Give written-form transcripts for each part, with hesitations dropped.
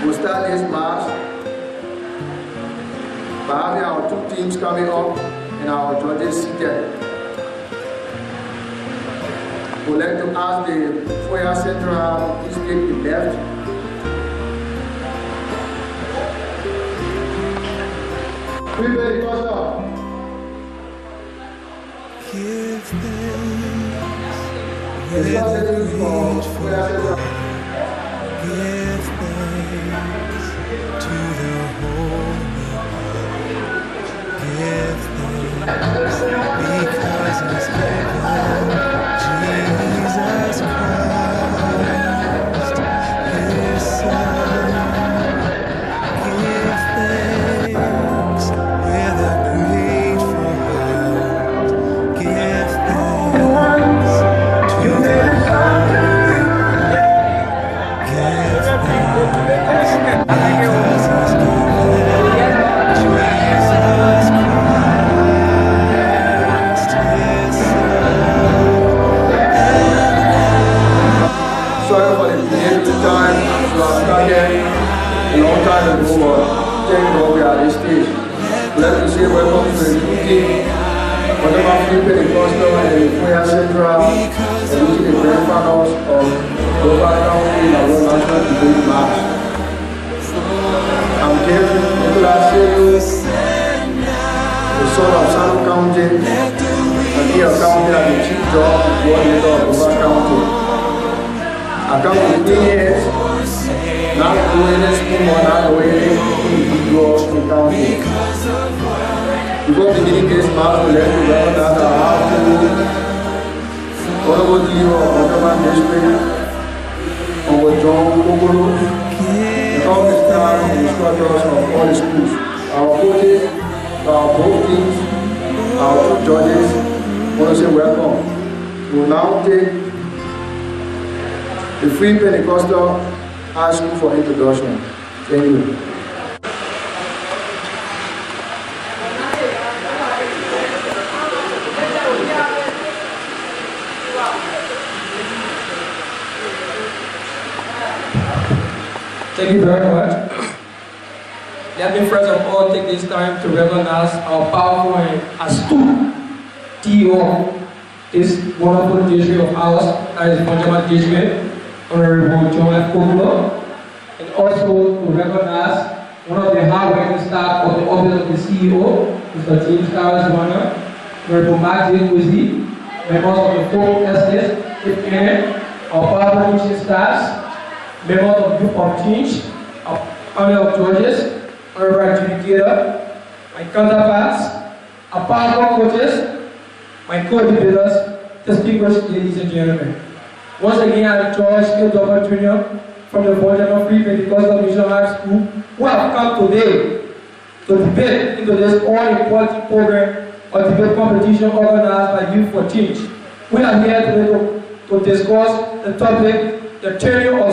We'll start this march by having our two teams coming up and our judges seated. We'd like to ask the Foya Central to please take the left. Pentecostal. Give thanks with a grateful heart. Give thanks to the Holy One. Give thanks because He's given Jesus Christ, His Son. Give thanks with a grateful heart. Give thanks to the Holy One. Give thanks because He's given Jesus Christ, His Son. Sorry for the delay to time. We have started a long time ago, but thank God we are at this stage. Let me say welcome to the new team. Whatever free Pentecostal and the Foya Central, and which is the grand finals of Global County and World National Debate Match. I'm Kevin Nicholas Seru, the son of Sano County, and he has county as the chief job coordinator of Global County. I come with 3 years, not doing this school or not doing any individuals in county. Before beginning this match, we let you recognize our Honorable Dean of Voinjama District, Uncle John Kokolo, and all the staff and instructors of all the schools, our coaches, our both teams, our two judges. I want to say welcome. We will now take the Free Pentecostal High School for introduction. Thank you. Thank you very much. Let me first of all take this time to recognize our powerful and astute TO, this wonderful district of ours, that is Voinjama District, Honorable John, and also to recognize one of the hard-working staff of the office of the CEO, Mr. James Carlos Warner, Honorable Mark J. Wizzy, members of the Folk Estate, our powerful teaching staffs, members of Group of Teach, our panel of judges, honorable adjudicator, my counterparts, our powerful coaches, my co-debaters, distinguished ladies and gentlemen. Once again, I'm George K. Double Jr. from the Voinjama Free Pentecostal Mission High School, who have come today to debate into this all-important program or debate competition organized by Youth for Change. We are here today to discuss the topic: the tenure of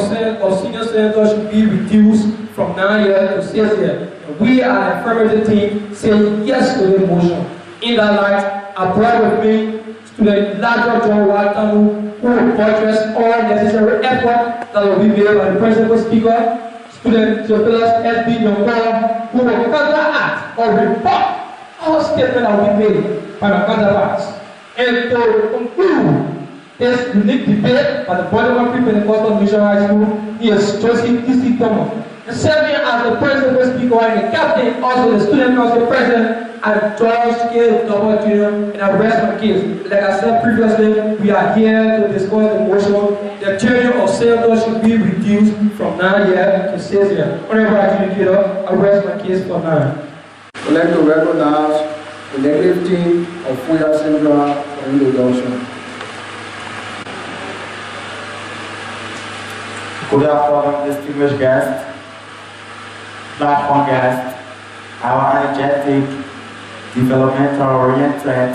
senior senators should be reduced from 9 years to 6 years. And we are an affirmative team saying yes to the motion. In that light, I brought with me Student Elijah John Waltanu, who will buttress all necessary effort that will be made by the principal speaker, Student Theophilus S.B. Yonkora, who will counteract or rebut all statements that will be made by the counterparts. And to conclude this unique debate by the Voinjama Free Pentecostal Mission High School, he is Joseph T.C. Thomas. And serving as the principal speaker and the captain, also the student council president, and George K. Double Jr. and I rest my case. Like I said previously, we are here to discuss the motion. The tenure of senators should be reduced from 9 years to 6 years. Honorable adjudicator, I rest my case for now. I'd like to recognize the negative team of Foya Central for introduction. Good afternoon, distinguished guests, platform guests, our energetic, developmental-oriented,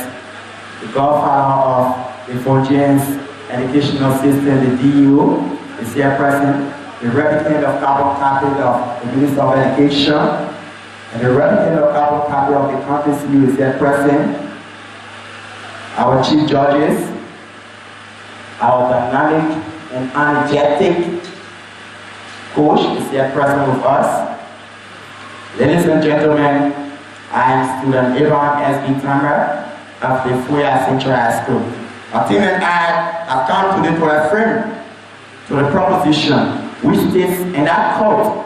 the godfather of the Fourteenth educational system, the DU, is here present, the representative of carbon copy of the Minister of Education, and the representative of carbon copy of the country CEO is here present, our chief judges, our dynamic and energetic coach is here present with us. Ladies and gentlemen, I am student Abraham S.B. Tanger of the Foya Central High School. My team and I have come today to affirm to the proposition which states in that code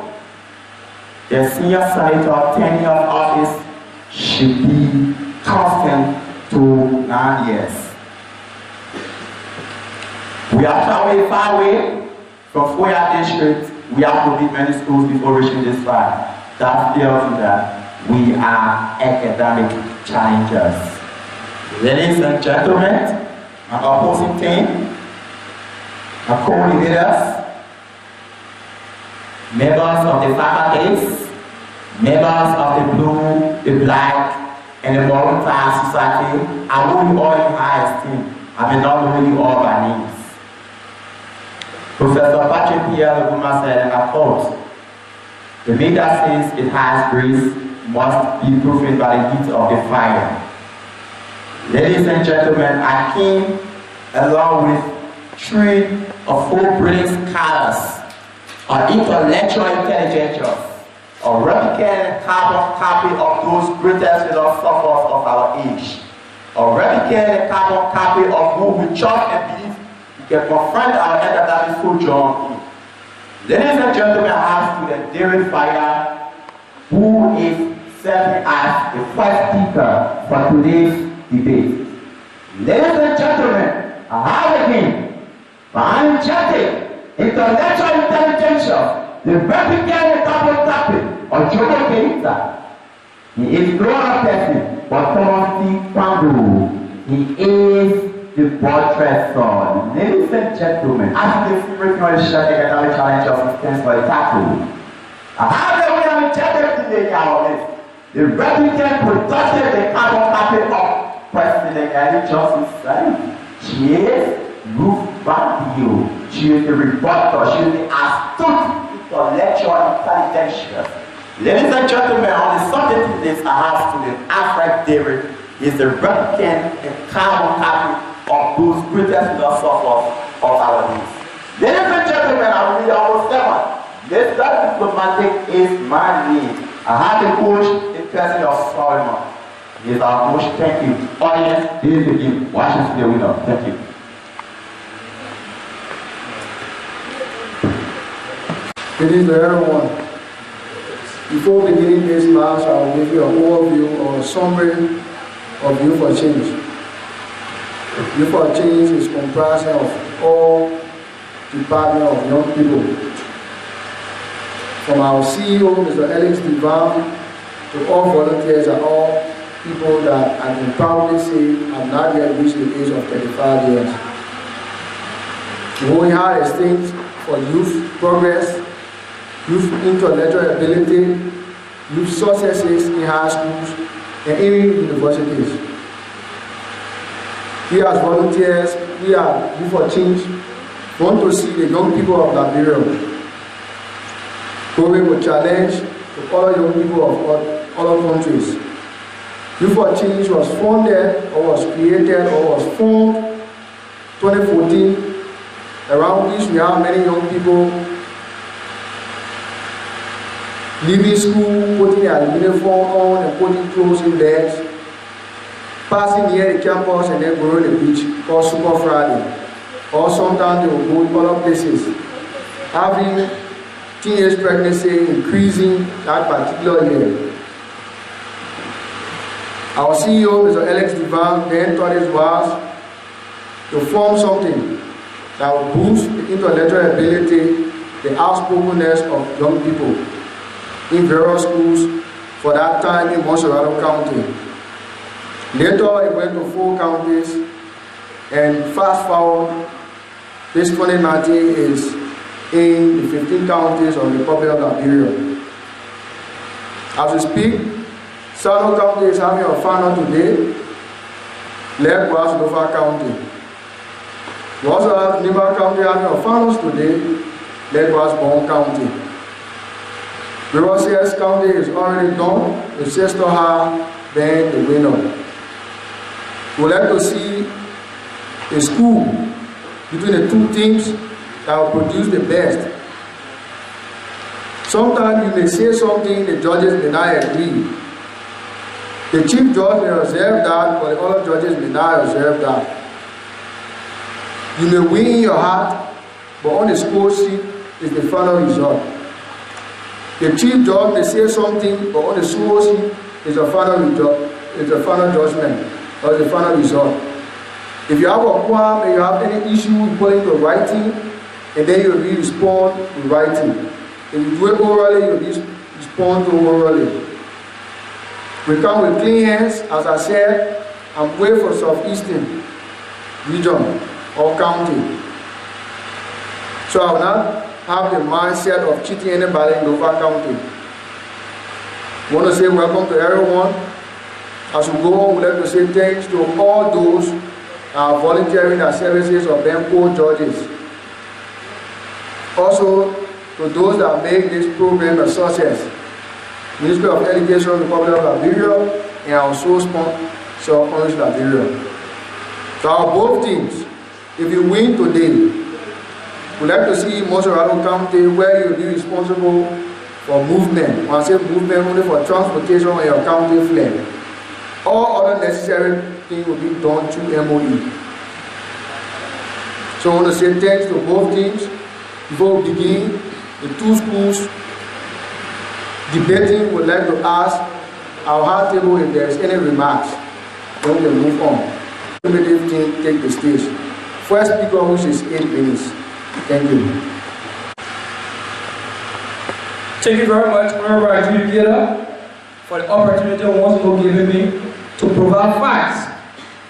the senior senator tenure of office should be constant to 9 years. We are traveling far away from Foya district. We have to beat many schools before reaching this far. That tells you that we are academic challengers. Ladies and gentlemen, my opposing team, my co-leaders, members of the faculties, members of the blue, the black, and the volunteer society, I hold you all in high esteem. I may not know you all by names. Professor Patrick Pierre Luguma said, and I quote, "The meat that says it has grease must be proven by the heat of the fire." Ladies and gentlemen, I came along with 3 or 4 brilliant scholars on intellectual intelligence, a replicated carbon copy of those greatest philosophers of our age, a replicated carbon copy of who we trust and believe we can confront our academic sojourn in. Ladies and gentlemen, I have student David Foya, who is serving as the first speaker for today's debate. Ladies and gentlemen, I have again, energetic, intellectual intelligence, the replicated carbon copy of Jomo Kenyatta. He is no other person but Thomas T. Kwangu. He is the buttress son. Ladies and gentlemen, as the spirit of the academic challenge of stands for the tackle. I have the winner today, the replicant productive the carbon copy of President Ali Johnson. She is Ruth Bandio. She is the reporter. She is the astute intellectual intelligence. Ladies and gentlemen, on the subject of this, I have student Alfred David. He is the replicant and carbon copy of those greatest philosophers of our days. Ladies and gentlemen, I'm really almost 7. Mr. Diplomatic is my name. I have the coach in person of Solomon. He is our coach. Thank you. Audience, this is the game. Watch us the winner. Thank you. Good evening, everyone. Before beginning this class, I will give you an overview or a summary of Youth for Change. Youth for Change is comprised of all departments of young people. From our CEO, Mr. Alex Divan, to all volunteers and all people that I can proudly say have not yet reached the age of 35 years. We work hard as things for youth progress, youth intellectual ability, youth successes in high schools and even universities. We as volunteers, we are Youth for Change, want to see the young people of Liberia going with challenge to other young people of other countries. Youth for Change was founded or was created or was formed 2014, around which we have many young people leaving school, putting their uniform on and putting clothes in bags, passing near the campus and then going to the beach called Super Friday. Or sometimes they will go to other places, having teenage pregnancy increasing that particular year. Our CEO, Mr. Alex Divan, then thought it was to form something that will boost the intellectual ability, the outspokenness of young people in various schools for that time in Montserrat County. Later, it went to 4 counties, and fast forward, this 2019 is in the 15 counties of the Republic of Liberia. As we speak, Sano County is having a final today, likewise Nova County. We also have Nima County having a finals today, likewise Bon County. Rivers County is already done, with Sister Ha being the winner. We would like to see a school between the 2 teams that will produce the best. Sometimes you may say something, the judges may not agree. The chief judge may observe that, but the other judges may not observe that. You may win in your heart, but on the score sheet is the final result. The chief judge may say something, but on the score sheet is the final result, is the final judgment, or the final result. If you have a qualm and you have any issue, you put it into writing, and then you will respond to writing. If you do it orally, you will respond to orally. We come with clean hands, as I said, and pray for Southeastern region or county. So I will not have the mindset of cheating anybody in Nova County. I want to say welcome to everyone. As we go on, we'd like to say thanks to all those who are volunteering their services or being co-judges. Also, to those that make this program a success. Ministry of Education, Republic of Liberia, and our sole sponsor, Orange Liberia. So our both teams, if you win today, we'd like to see Montserrat County where you'll be responsible for movement. When I say movement, only for transportation on your county flag. All other necessary things will be done through MOE. So I want to say thanks to both teams. Before we begin, the two schools debating would like to ask our hard table if there is any remarks. Then we can move on. Primitive team take the stage. First speaker, which is 8 minutes. Thank you. Thank you very much, Honorable Adjudicator, for the opportunity once more given me to provide facts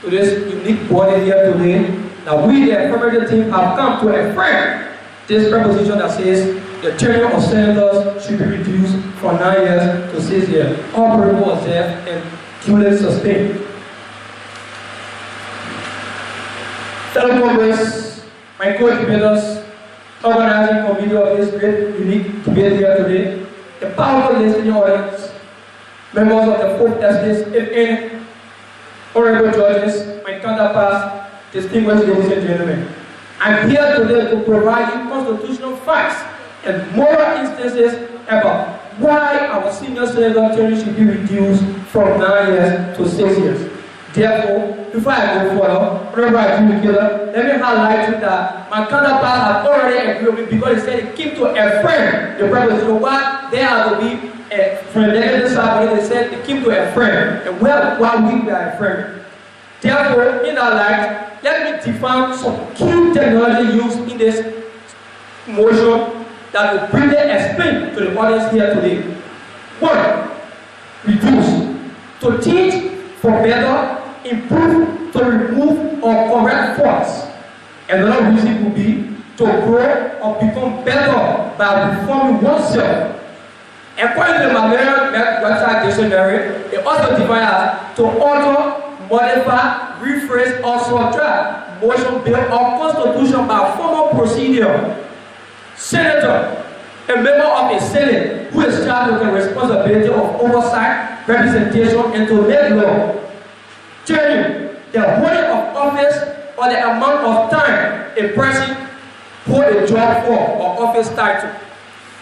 to this unique body here today. Now we, the affirmative team, have come to affirm this proposition that says the tenure of senators should be reduced from 9 years to 6 years. All protocol observed and duly sustained. Fellow Congress, my co-debaters, organizing committee of this great, unique debate here today, the powerful listening audience, members of the fourth estate, if any, honorable judges, my counterparts, distinguished ladies and gentlemen. I'm here today to provide you constitutional facts and moral instances about why our senior senator tenure should be reduced from 9 years to 6 years. Therefore, before I go further, Honorable Adjudicator, let me highlight to you that my counterparts have already agreed with me because they said they keep to affirm the proposition. Why they are to be from the negative side, they said they keep to affirm, and why we are affirming. Therefore, in that light, let me define some key technology used in this motion that will briefly explain to the audience here today. 1. Reduce. To teach for better, improve, to remove or correct faults. Another reason would be to grow or become better by reforming oneself. According to the Malayan website dictionary, it also defines to alter, modify, rephrase, or subtract motion, bill, or constitution by formal procedure. Senator, a member of a Senate who is charged with the responsibility of oversight, representation, and to make law. Tenure, the holding of office or the amount of time a person holds a job for or office title.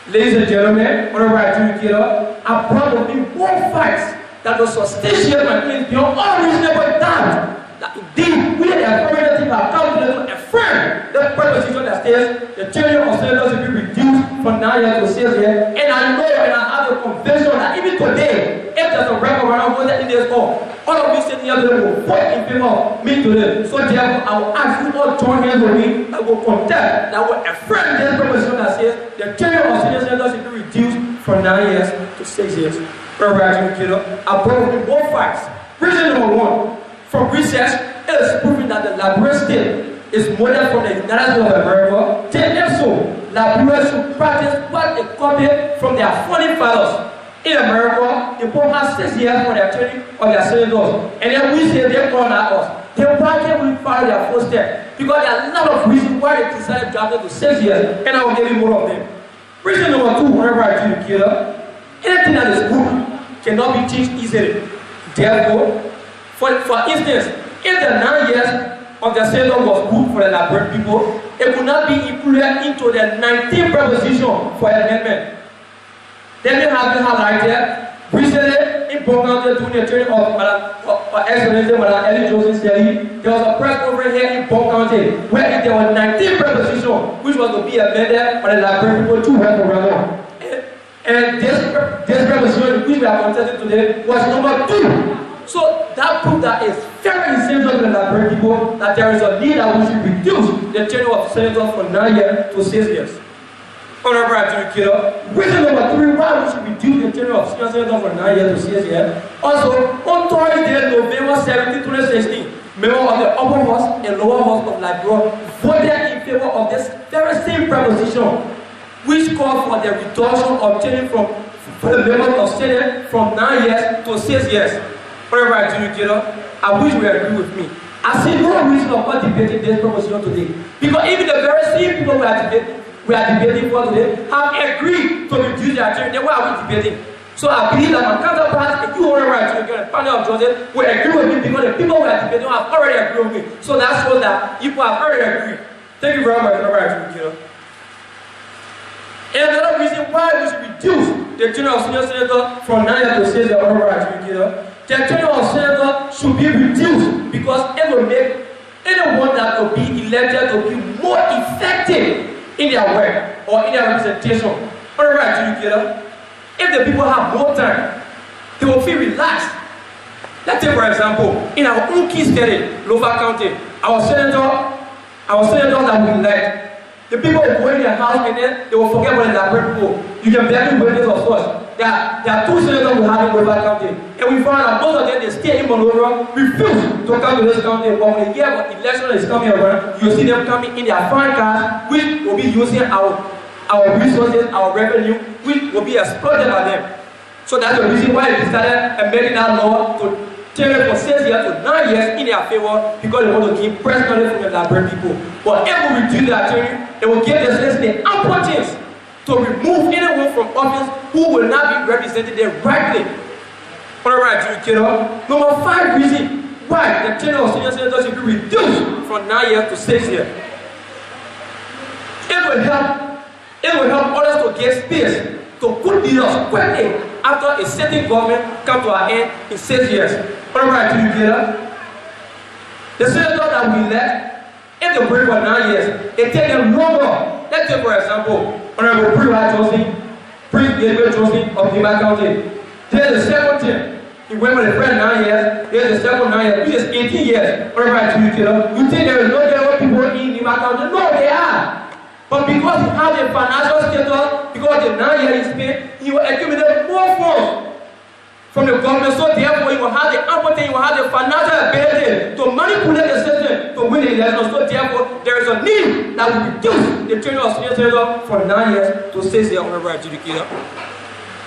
Ladies and gentlemen, Honorable Adjudicator, I brought with me more facts that will substantiate my claims beyond all reasonable doubt that indeed we the affirmative team have come together to affirm the proposition that states the tenure of senators will be reduced from 9 years to 6 years. And I know and I have a conviction that even today, if there's a referendum voted in this hall, all of you sitting here today will vote in favor of me today. So therefore, I will ask you all join hands with me. I will contest that will affirm this proposition that says the tenure of senior senators will be reduced from 9 years to 6 years. I brought with more facts. Reason number 1, from research, it is proven that the Liberia state is modeled from the United States of America. If so, Liberia should practice what they copied from their founding fathers. In America, they both have 6 years for their training of their senators. And then we say they honor us. Then why can't we follow their footsteps? Because there are a lot of reasons why they decided to drop it to 6 years. And I will give you more of them. Reason number 2, whenever I Adjudicator, anything that is good cannot be changed easily. Therefore, for instance, if the 9 years of the senator was good for the Liberian people, it could not be included into the 19th proposition for amendment. Then they have been highlighted. Recently, in County, during the training of Excellency Madam Ellie Joseph Selly, there was a press conference here in County where there were 19 prepositions which was to be amended by the library people to referendum. And this preposition which we are contesting today was number 2. So that proved that it's very essential to the library people that there is a need that we should reduce the tenure of senators from 9 years to 6 years. Honorable Adjudicator, reason number 3 why we should reduce the tenure of senior senators from 9 years to 6 years. Also, on Thursday, November 17, 2016, members of the upper house and lower house of Liberia voted in favor of this very same proposition, which called for the reduction of tenure for the members of Senate from 9 years to 6 years. Honorable Adjudicator, I wish you agree with me. I see no reason of not debating this proposition today. Because even the very same people we are debating for today have agreed to reduce their tenure. Then why are we debating? So I believe that my counterparts, if you Honorable Adjudicator, the panel of judges will agree with me because the people we are debating have already agreed with me. So that shows that you have already agreed. Thank you very much, Honorable Adjudicator. And another reason why we should reduce the tenure of senior senator from 9 years to 6 years, Honorable Adjudicator, the tenure of senator should be reduced because it will make anyone that will be elected to be more effective in their work or in their representation. Honorable Adjudicator, if the people have more time, they will feel relaxed. Let's take for example, in our own key state, Lofa County, our senators that we elect, the people will go in their house and then they will forget what they are people. You can barely witness of such. There are 2 senators we have in Lofa County, and we found out most of them they stay in Monrovia, refuse to come to this county. But when the year of election is coming around, you see them coming in their fine cars, which will be using our resources, our revenue, which will be exploited by them. So that's the reason why we started amending that law to turn it from 6 years to 9 years in their favor, because they want to give press money from the library people. But if we reduce their tenure, it will give the citizens the ample chance to remove anyone from office who will not be represented there rightly. Honorable Adjudicator, number 5 reason why the tenure of senior senators should be reduced from 9 years to 6 years. It will help others to get space to put leaders quickly after a sitting government come to our end in 6 years. Honorable Adjudicator, the senators that we elect, if they break for 9 years, it takes them longer. Let's take for example, Honorable Prince Edward Johnson of Nima County. There's the second term. He went for the first 9 years, there's the second 9 years, which is 18 years. Honorable Adjudicator, you think there is no general people in Nima County? No, they are. But because he has a financial status, because the 9 years is paid, he will accumulate more funds from the government. So therefore, he will have the opportunity, he will have the financial ability to manipulate the system to win the election. So therefore, there is a need that will reduce the tenure of senior senator from 9 years to 6 years. Honorable Adjudicator.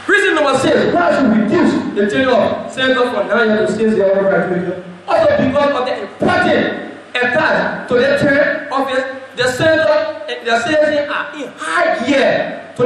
Reason number 6, why should we reduce the tenure of senator from 9 years to 6 years? Honorable Adjudicator. Also because of the important attached to the term office. The senator, the citizens are in high gear to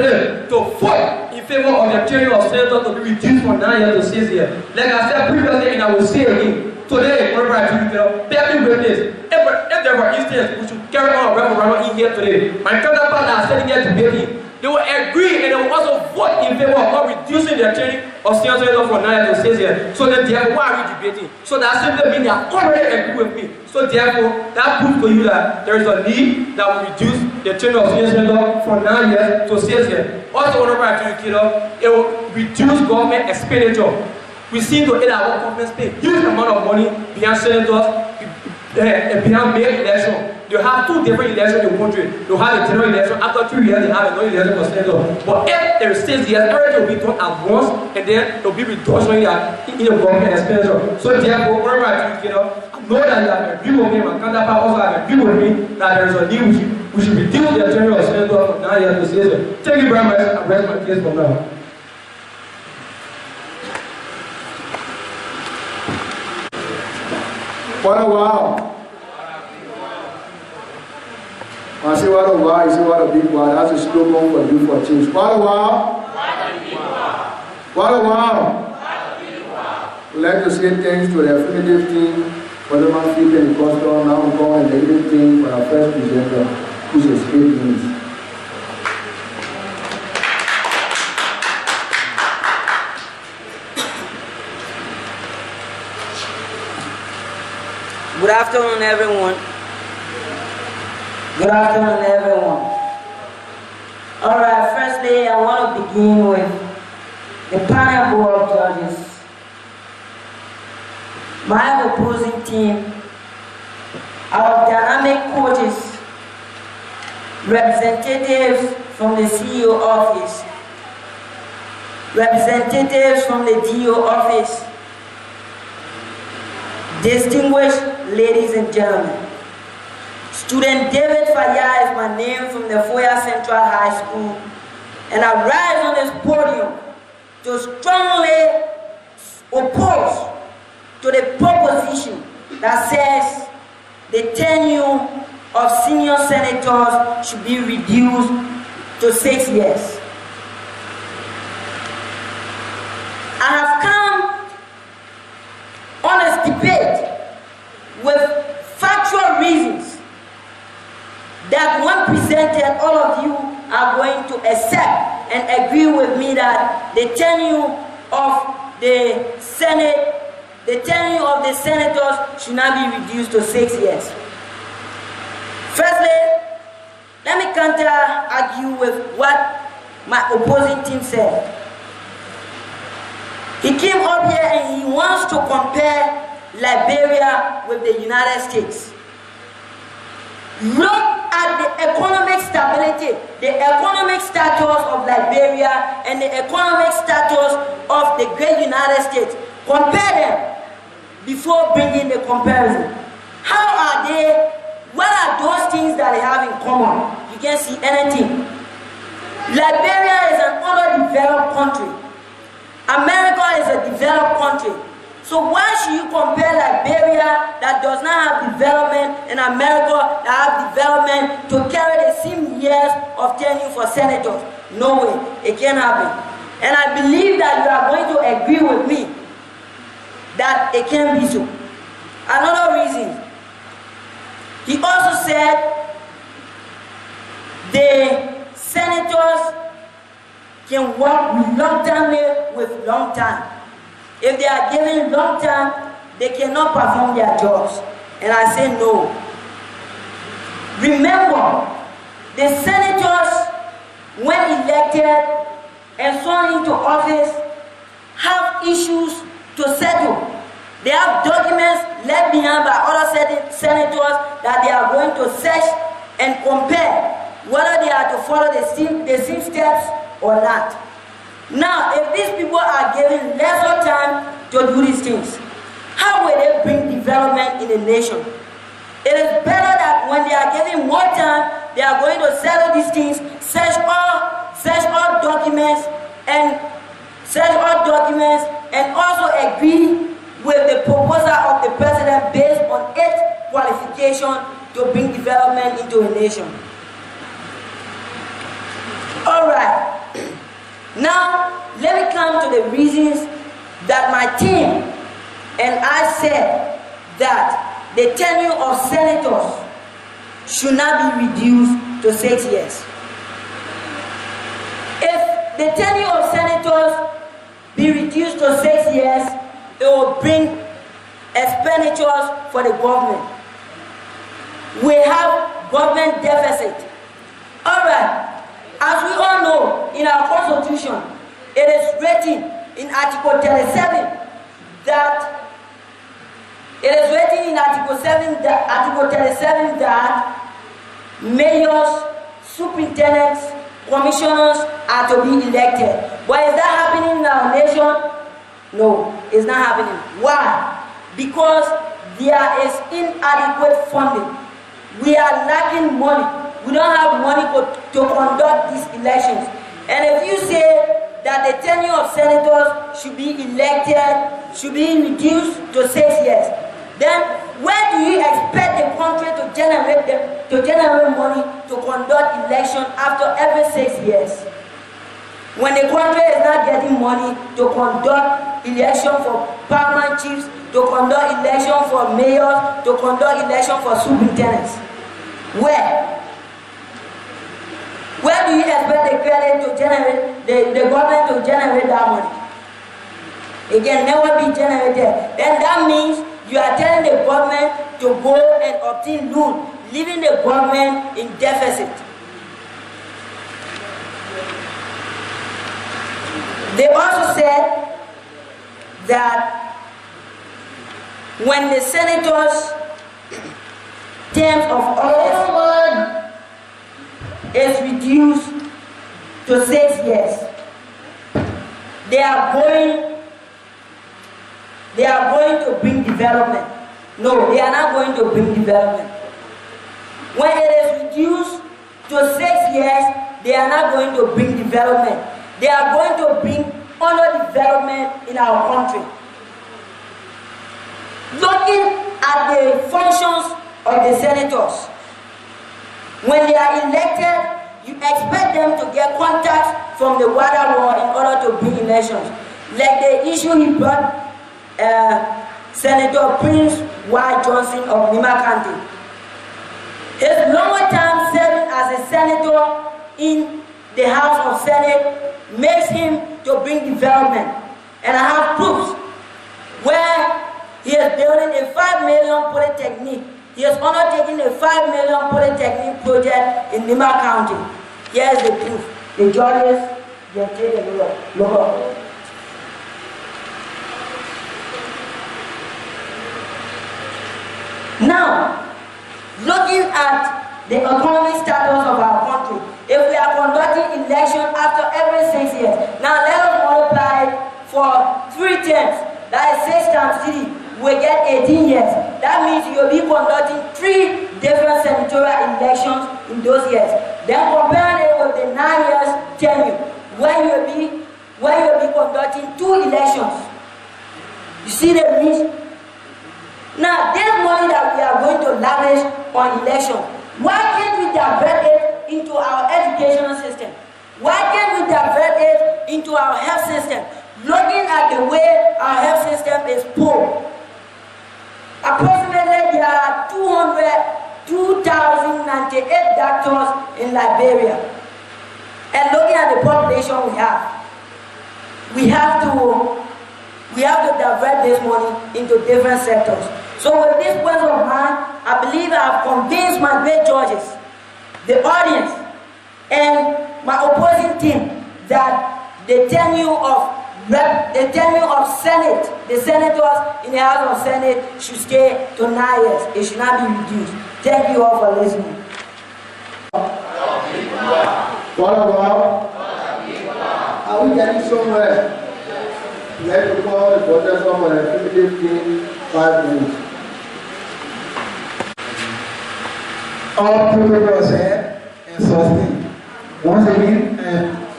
vote in favor of the tenure of senator to be reduced from 9 years to 6 years. Like I said previously, and I will say again, today, Honorable Adjudicator, bear witness. If there were instances, we should carry on a referendum in here today. My counterparts are sitting here debating. They will agree and they will also vote in favor of not reducing the tenure of senior senator from 9 years to 6 years. So then, therefore, why are we debating? So that simply means they are already agree with me. So therefore, that proves to you that there is a need that will reduce the tenure of senior senator from 9 years to 6 years. Also, Honorable Adjudicator, it will reduce government expenditure. We seem to hit our government spend huge amount of money behind senators, behind mayor election. They have 2 different elections in the country. They have a general election. After 3 years, they have another election for senator. But if there is 6 years, everything will be done at once, and then there will be reduction in the government expenditure. So therefore, Honorable Adjudicator, I know that you have agreed with me, my counterpart also have agreed with me that there is a need we should reduce the tenure of senator from 9 years to 6 years. Thank you very much. I rest my case for now. What a wow. I say what a wow, you say what a big wow. That's a slogan for you for change. What a wow. What a wow. We'd like to say thanks to the affirmative team for the monthly Pentecostal, now I'm going the negative team for our first presenter, which is 8 minutes. Good afternoon, everyone. Good afternoon, everyone. All right, firstly, I want to begin with the panel of judges. My opposing team, our dynamic coaches, representatives from the CEO office, representatives from the DO office, distinguished ladies and gentlemen. Student David Foya is my name from the Foya Central High School, and I rise on this podium to strongly oppose to the proposition that says the tenure of senior senators should be reduced to 6 years. I have come on this debate with factual reasons that when presented, all of you are going to accept and agree with me that the tenure of the Senate, the tenure of the senators should not be reduced to 6 years. Firstly, let me counter-argue with what my opposing team said. He came up here and he wants to compare Liberia with the United States. Look at the economic stability, the economic status of Liberia and the economic status of the great United States. Compare them before bringing the comparison. How are they? What are those things that they have in common? You can't see anything. Liberia is an underdeveloped country. America is a developed country. So why should you compare Liberia that does not have development and America that has development to carry the same years of tenure for senators? No way, it can't happen. And I believe that you are going to agree with me that it can't be so. Another reason, he also said the senators can work reluctantly with long time. If they are given long time, they cannot perform their jobs. And I say no. Remember, the senators, when elected and sworn into office, have issues to settle. They have documents left behind by other senators that they are going to search and compare whether they are to follow the same steps or not. Now, if these people are given lesser time to do these things, how will they bring development in the nation? It is better that when they are given more time, they are going to settle these things, search all documents, and also agree with the proposal of the president based on its qualification to bring development into a nation. All right. Now, let me come to the reasons that my team and I said that the tenure of senators should not be reduced to 6 years. If the tenure of senators be reduced to 6 years, it will bring expenditures for the government. We have government deficit. All right. As we all know, in our constitution, it is written in Article 37 that mayors, superintendents, commissioners are to be elected. But is that happening in our nation? No, it's not happening. Why? Because there is inadequate funding. We are lacking money. We don't have money to conduct these elections. And if you say that the tenure of senators should be elected, should be reduced to 6 years, then where do you expect the country to generate money to conduct election after every 6 years? When the country is not getting money to conduct election for paramount chiefs, to conduct election for mayors, to conduct election for superintendents, where do you expect the credit to generate, the government to generate that money? It can never be generated. Then that means you are telling the government to go and obtain loan, leaving the government in deficit. They also said that when the senators' terms of office is reduced to 6 years, they are going to bring development. No, they are not going to bring development. When it is reduced to 6 years, they are not going to bring development. They are going to bring underdevelopment in our country. Looking at the functions of the senators, when they are elected, you expect them to get contacts from the water world in order to bring elections. Like the issue he brought, Senator Prince Y. Johnson of Nima County. His longer time serving as a senator in the House of Senate makes him to bring development. And I have proofs where he is building a 5 million polytechnic. He is undertaking a 5 million polytechnic project in Nima County. Here is the proof. The judges, they take a look. Now, looking at the economic status of our country, if we are conducting election after every 6 years, now let us multiply for 3 terms, that is 6 times 3, we get 18 years. That means you'll be conducting 3 different senatorial elections in those years. Then compare it with the 9 years tenure, where you'll be conducting 2 elections. You see the means? Now, this money that we are going to lavish on election, why can't we divert it into our educational system? Why can't we divert it into our health system? Looking at the way our health system is poor. Approximately there are 2,098 doctors in Liberia. And looking at the population we have to divert this money into different sectors. So with this point of mind, I believe I have convinced my great judges, the audience, and my opposing team that the tenure of Senate, the senators in the House of Senate should stay to 9 years. It should not be reduced. Thank you all for listening. What about? Are we getting somewhere? We have to call the protest for a 15 minutes. All protocols and sustain. Once again,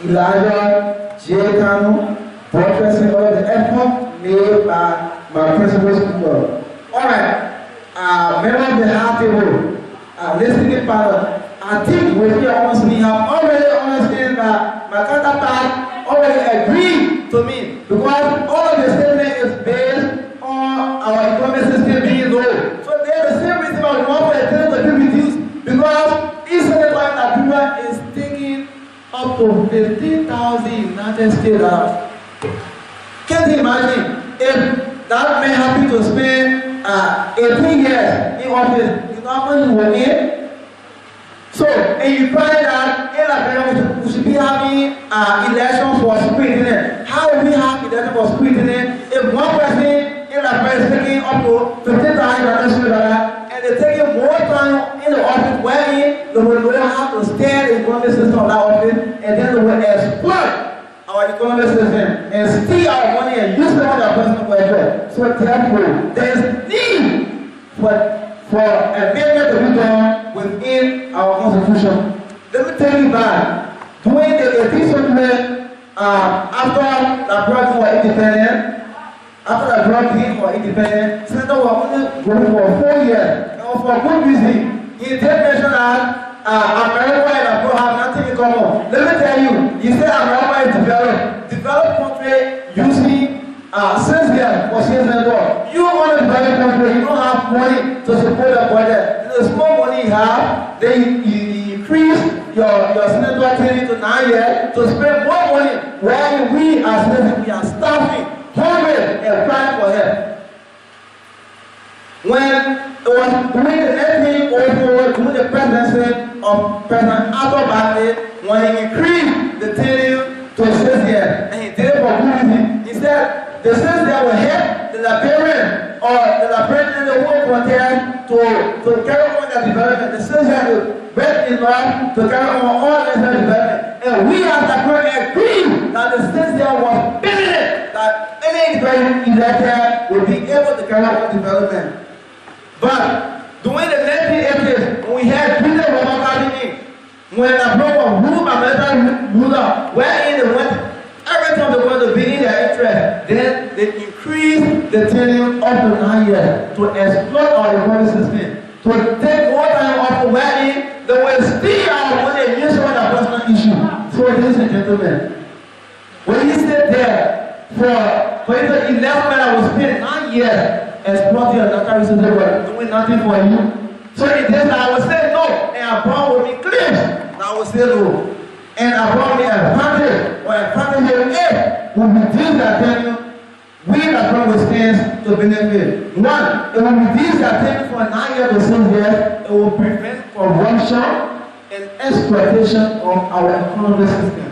Elijah J. Kanu, broadcasting all the effort made by my principal speaker. Alright, members of the high table, listening panel, I think we have already understood that my counterpart already agreed to me because all of the statement is based on our economic system being low. So there's the same reason why we want for the things to be reduced because each senator in Nigeria is taking up to 15,000 United States dollars. Can't you imagine if that man happy to spend 18 years in office, you know how much he will need? So, and you find that in Liberia we should be having elections for scrutiny. How will we have elections for scrutiny if one person in Liberia is taking up to 15,000 dollars and they're taking more time in the office wherein they will have to stand the economic system of that office and then they will exploit our economic system and steal our money and use them on their personal welfare. So therefore, there is need for amendment to be done within our constitution. Let me tell you that during the 18th century, after the British were independent, Senator was only going for 4 years. And for good reason. He did mention that America and Africa have nothing in common. Let me tell you, he said America is developed country using since then for senator. You want to develop country, you don't have money to support the budget. The small money you have, then you increase your senator training to 9 years to spend more money. While we as citizens, we are starving, hungry, and crying for help. when it was during the 1904, during the presidency of President Arthur Bagley, when he increased the tenure to 6 years, and he did it for good reason. He said the 6 years will help the Liberian or the Liberian and the world frontier to carry on their development. The 6 years will work in life to carry on all necessary development. And we as Liberians agree that the 6 years was permanent, that any Liberian elected will be able to carry on development. But during the 1980s, when we had Peter Robert Kennedy, when a block of rule by military ruler, wherein they went every time they wanted to be in their interest, then they increased the tenure up to 9 years to exploit our economic system, to take more time off to wherein they will steal out when they use on their personal issue. So, ladies and gentlemen, when he said there for the 11 men that will spend 9 years exploiting your natural resources, doing nothing for you. So in this I will say no, and Abraham will be clear. I will say no. And Abraham will advantage, or advantage here, will reduce that tenure. We Abraham will stand to benefit. One, it will reduce that tenure from 9 years to 6 years. It will prevent corruption and exploitation of our economic system.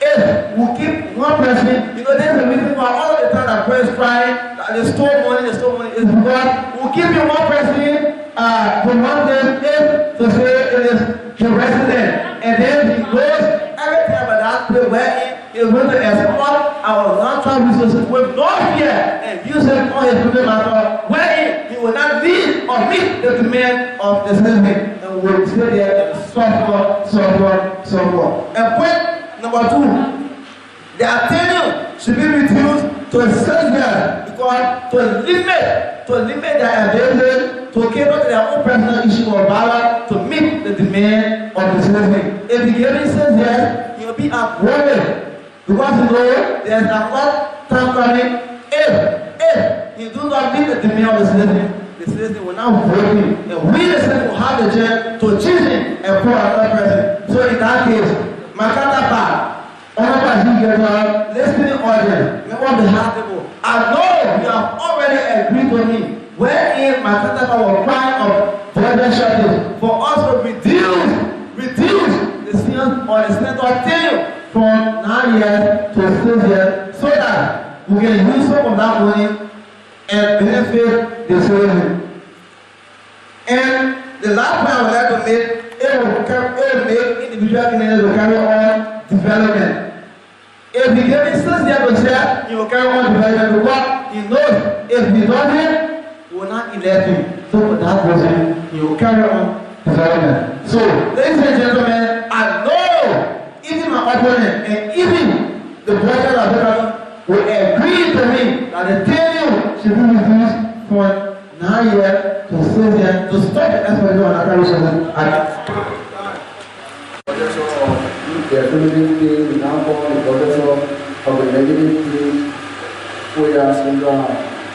If we keep one person, you know, there's a reason why all the time that prayer is crying, that they stole money, is because we'll keep you one person for 1 day to say it is the resident. And then he goes everything about that place where he is going to exploit our natural resources with no fear and use it on his people matter, wherein he will not need or meet the demand of the system. And we will stay there and suffer. And point number 2, their tenure should be reduced to 6 years because to limit their ability to cater to their own personal issue or power to meet the demand of the system. If you give him 6 years, he will be upgraded because you know there's a lot time coming. If he do not meet the demand of the system will not vote him, and we the system will have the chance to choose him and put another person. So in that case, my counterpart, listening audience, member of the House table, I know you have already agreed with me wherein my counterpart was crying of budget shortage for us to reduce the senior or the senator tenure from 9 years to 6 years so that we can use some of that money and benefit the citizen. And the last point I would like to make, it will make individual Canadians to carry on development. If he gave me 6 years to share, he will carry on development because he knows if he doesn't, he will not elect him. So for that reason, he will carry on development. So, ladies and gentlemen, I know even my opponent and even the president of the government will agree to me that the tenure should be reduced from 9 years to 6 years to stop the exploitation of natural resources. The affirmative team now call the professor of the negative team, Foya,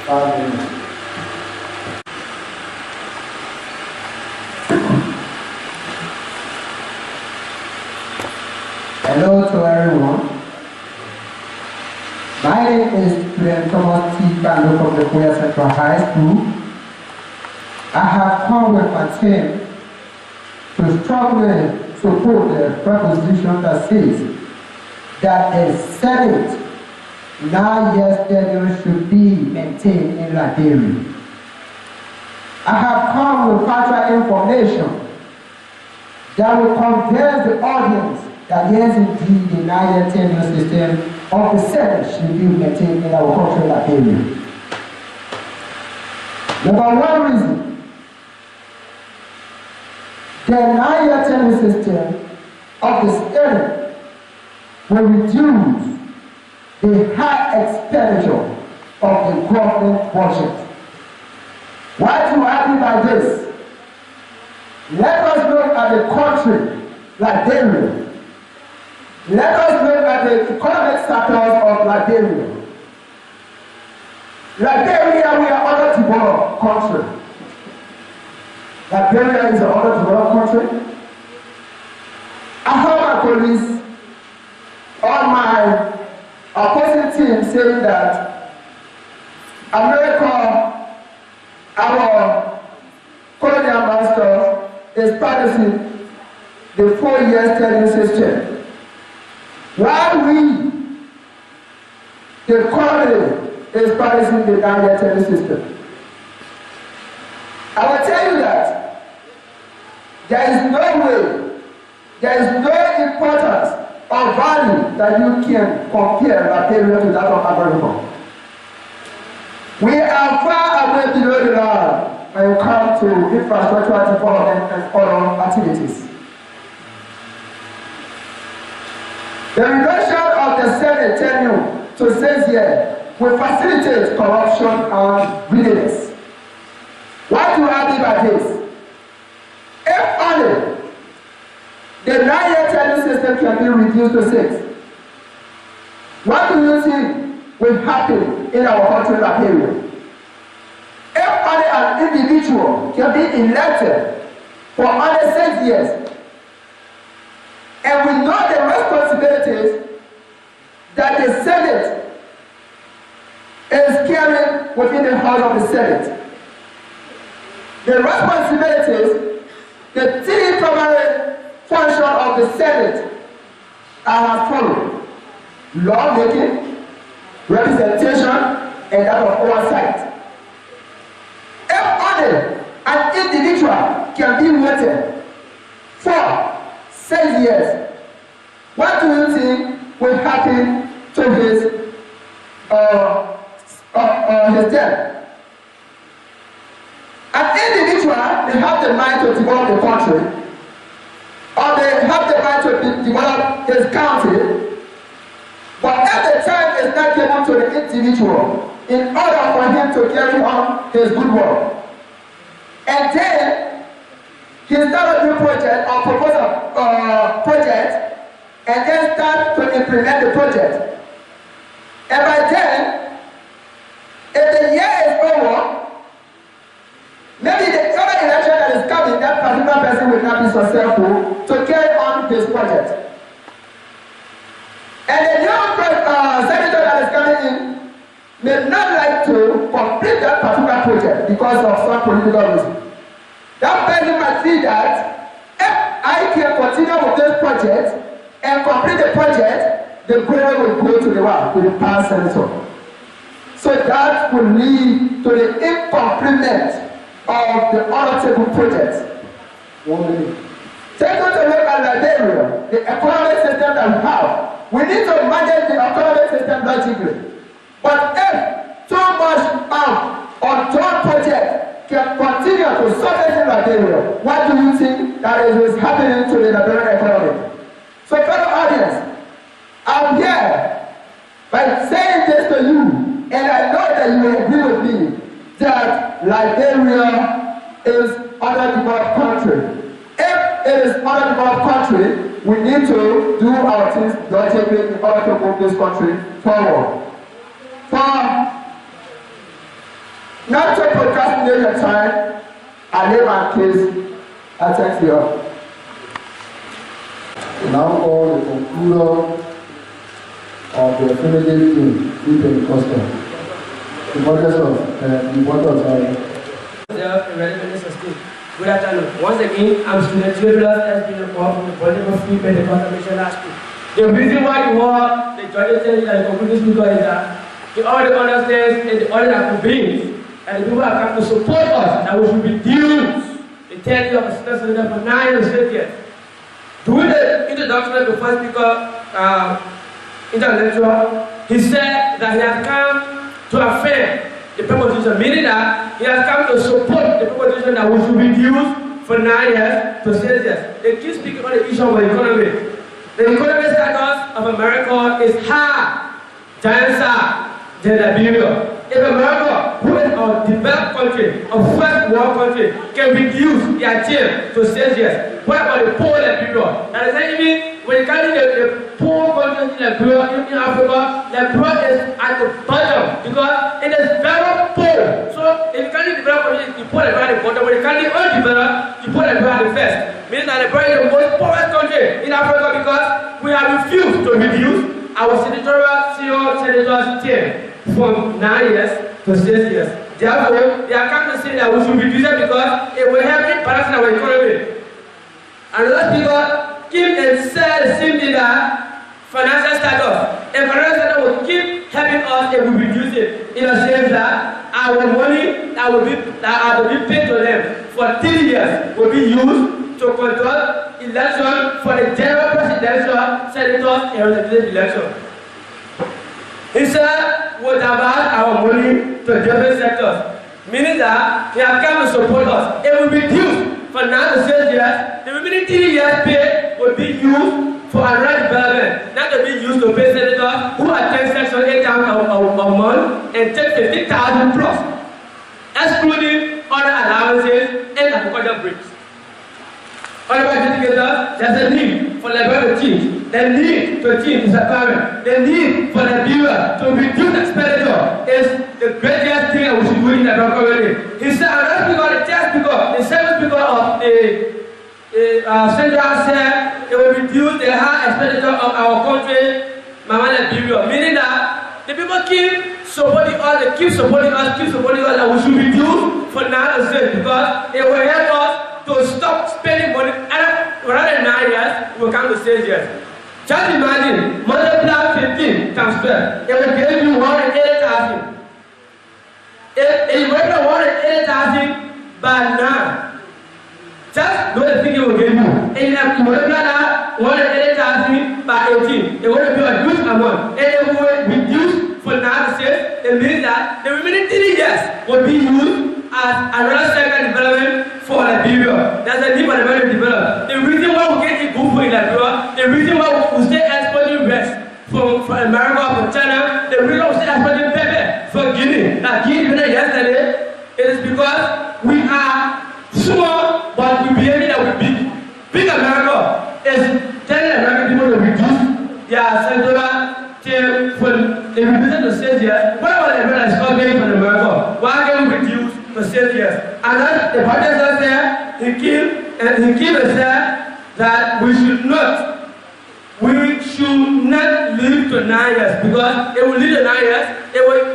5 minutes. Hello to everyone. My name is Student Thomas T. Bando from the Foya Central High School. I have come with my team to strongly support the proposition that says that the Senate 9 years tenure should be maintained in Liberia. I have come with factual information that will convince the audience that yes, indeed, the 9 year tenure system of the Senate should be maintained in our country, Liberia. Number 1 reason. The 9 year tenure system of the Senate will reduce the high expenditure of the government budget. Why do I mean by this? Let us look at the country, Liberia. Let us look at the economic status of Liberia. Liberia, we are underdeveloped country. Liberia is an underdeveloped country. I heard my colleagues on my opposing team saying that America our colonial master is practicing the 4-year study system, while we, the colony, is practicing the 9-year study system. I will tell you that there is no way, there is no importance or value that you can compare Liberia to that of America. We are far away below the line when it comes to infrastructural development and other activities. The reduction of the Senate tenure to 6 years will facilitate corruption and greediness. Why do I mean by this? If only the 9-year tenure system can be reduced to 6, what do you think will happen in our country, Liberia? If only an individual can be elected for only 6 years, and we know the responsibilities that the Senate is carrying within the House of the Senate. The responsibilities, the 3 primary functions of the Senate are as follows: lawmaking, representation, and that of oversight. If only an individual can be elected for 6 years, what do you think will happen to his death? An individual may have the mind to develop the country, or they have the mind to develop his country, but if the time is not given to the individual in order for him to carry on his good work, and then he starts a new project or propose a project, and then start to implement the project, and by then, if the year is over, maybe the other election that is coming, that particular person will not be successful to carry on his project. And the new senator that is coming in may not like to complete that particular project because of some political reason. That person might see that if I can continue with this project and complete the project, the prayer will go to the one, to the past senator. So that will lead to the incompleteness of the honorable projects. 1 minute. Take a look at Liberia, the economic system that we have. We need to manage the economic system logically. But if too much undone project can continue to surface in Liberia, what do you think that is happening to the Liberian economy? So fellow audience, I'm here by saying this to you, and I know that you will agree with me that Liberia is underdeveloped country. If it is underdeveloped country, we need to do our things logically in order to move this country forward. Not to procrastinate your time, I name my case. I thank you. Now call the concluder of the affiliated team, Pentecostal. The importance of Good afternoon. Once again, I'm student Theodorus has been involved from the Pentecostal Pentecostal Mission last week. The reason why you are the judges and the concluding speaker is that you already understand and the order that beings and the people that come to support us that we should reduce the tenure of a student for 9 years. During the introduction of the first speaker, intellectual, he said that he has come to affirm the proposition, meaning that he has come to support the proposition that we should reduce for 9 years to 6 years. They keep speaking on the issue of the economy. The economic status of America is high, denser than Liberia. If America, who is a developed country, a first world country, can reduce their term to 6 years, what about the poor Liberia? That is even when you carry the poor countries in Liberia, in Africa, Liberia is at the bottom because it is very poor. So if you carry the developed countries, you put Liberia at the bottom. When you carry the undeveloped, you put Liberia at the first. Meaning that Liberia is the most poorest country in Africa because we have refused to reduce our senatorial senators' term from 9 years to 6 years. Therefore, they are come to say that we should reduce it because it will help in balancing our economy. And those people keep and sell similar financial status. And financial status will keep helping us if we reduce it. In a sense that our money that will be paid to them for 3 years will be used to conduct election for the general presidential, senators, and legislative election. He said, we divert our money to different sectors, meaning that they have come to support us. It will be reduced for 9 to 6 years. The remaining 3 years pay will be used for another development, not to be used to pay senators who attend Section 8 a month and take 50,000 plus, excluding other allowances and agricultural breaks. Other educators, there's a need for labor to teach, the need to teach is apparent, the need for the viewer to reduce expenditure is the greatest thing that we should do in the community. He said, and that's because the church people, the service people of the central said it will reduce the high expenditure of our country, meaning that the people keep supporting us, and we should reduce for now and say because it will help us to stop spending money. Rather than 9 years, we will come to 6 years. Just imagine, multiply 15 times 12. It will give you 180,000. If you multiply 180,000 by 9, just know the thing it will give you. And you multiply that 180,000 by 18. It will be a huge amount. And it will reduce for 9 to 6. It means that the remaining 3 years will be used as another second development for Liberia. There's a need for the development. The reason why we get a good food in Liberia, the reason why we stay exporting rice from America, from China, the reason we stay exporting pepper from Guinea, like Guinea yesterday, it is because we are small, but we behave that we're big. Big America is telling American people to reduce their central term when they reduce it to 6 years. What about the American is coming from America? Why can we reduce for 6 years? And then the protesters there, he came and said that we should not live to 9 years because it will lead to 9 years.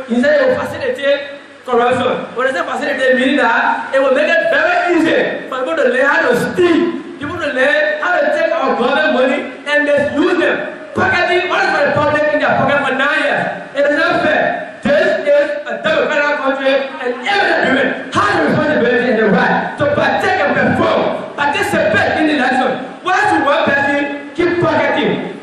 He said it will facilitate corruption. When I say facilitate, meaning that it will make it very easy for people to learn how to steal, people to learn how to take our government money and just use them. Pocketing money for the public in their pocket for 9 years. It is not fair. This is a democratic country and every agreement has the responsibility and the right to partake and perform, participate in the election. Why should one person keep pocketing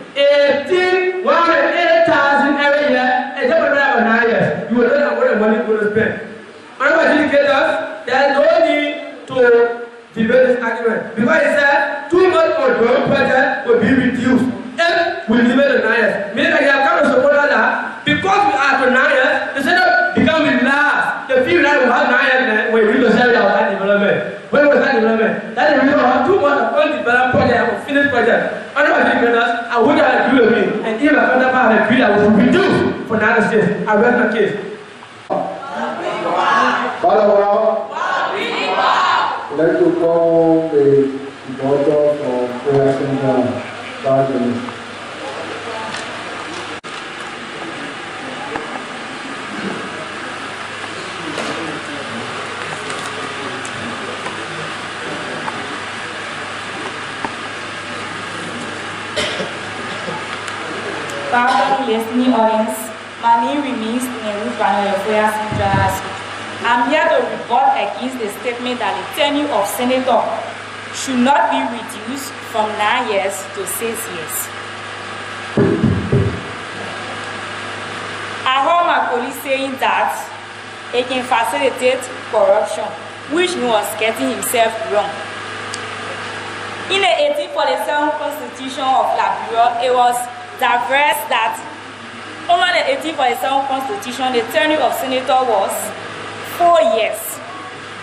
180,000 every year and democratic for 9 years? You will not know what the money is going to spend. Honorable educators, there is no need to debate this argument because he said 2 months for the project will be reduced if we limit the 9 years. Meaning that you have come to support that because we are to 9 years, instead of becoming last, the few that we have 9 years when we reach the salary of that development. When we start development, that's the reason we have 2 months of undeveloped project and finished project. Honorable educators, I would have agree with me, and if my counterpart have agreed, I will reduce for 9 to 6. I rest my case. I'd like to call the daughter from Foya Center. Welcome, listening audience. My name remains Ruth Banner of Foya Central. I'm here to report against the statement that the tenure of senator should not be reduced from 9 years to 6 years. I heard my colleague saying that it can facilitate corruption, which he was getting himself wrong. In the 1847 Constitution of Liberia, it was diverse that under the 1847 Constitution, the tenure of senator was 4 years.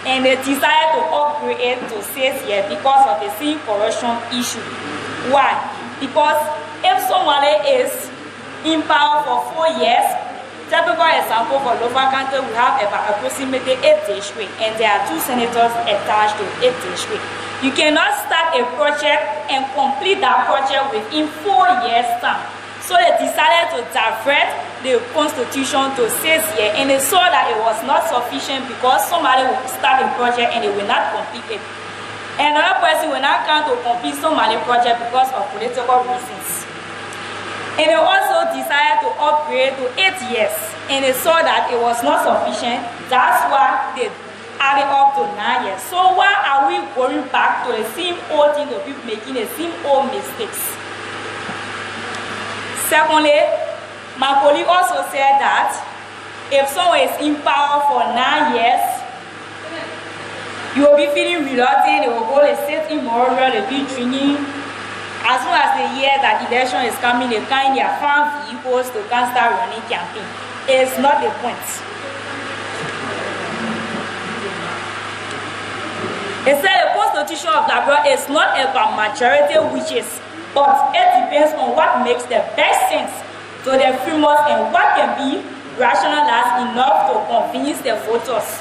And they decided to upgrade it to 6 years because of the same corruption issue. Why? Because if somebody is in power for 4 years, typical example for local country, we have about approximately 8 districts, and there are 2 senators attached to 8 districts. You cannot start a project and complete that project within 4 years' time. So they decided to divert the constitution to 6 years, and they saw that it was not sufficient because somebody will start a project and they will not complete it. Another person will not come to complete somebody's project because of political reasons. And they also decided to upgrade to 8 years, and they saw that it was not sufficient. That's why they added up to 9 years. So why are we going back to the same old thing to be making the same old mistakes? Secondly, my colleague also said that if someone is in power for 9 years, you will be feeling reluctant, they will go to sit in Memorial, they'll be drinking. As soon as they hear that election is coming, they can in their farm vehicles to can start running campaign. It's not the point. It said the Constitution of Liberia is not about majority wishes, but it depends on what makes the best sense to the framers and what can be rationalized enough to convince the voters.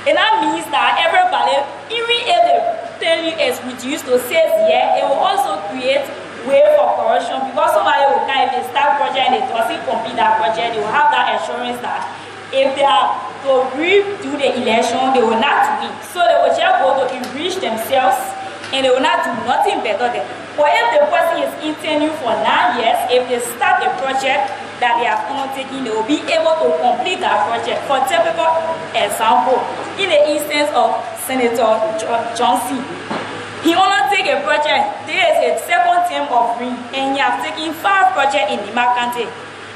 And that means that everybody, even if the tenure is reduced to 6 years, it will also create way for corruption, because somebody will come, if they start project and they doesn't complete that project, they will have that assurance that if they are to redo the election, they will not win. So they will just go to enrich themselves and they will not do nothing better than. But if the person is in tenure for 9 years, if they start a project that they have undertaken, they will be able to complete that project. For typical example, in the instance of Senator Johnson, he undertook a project. There is a second term of ring, and he has taken 5 projects in Lima County.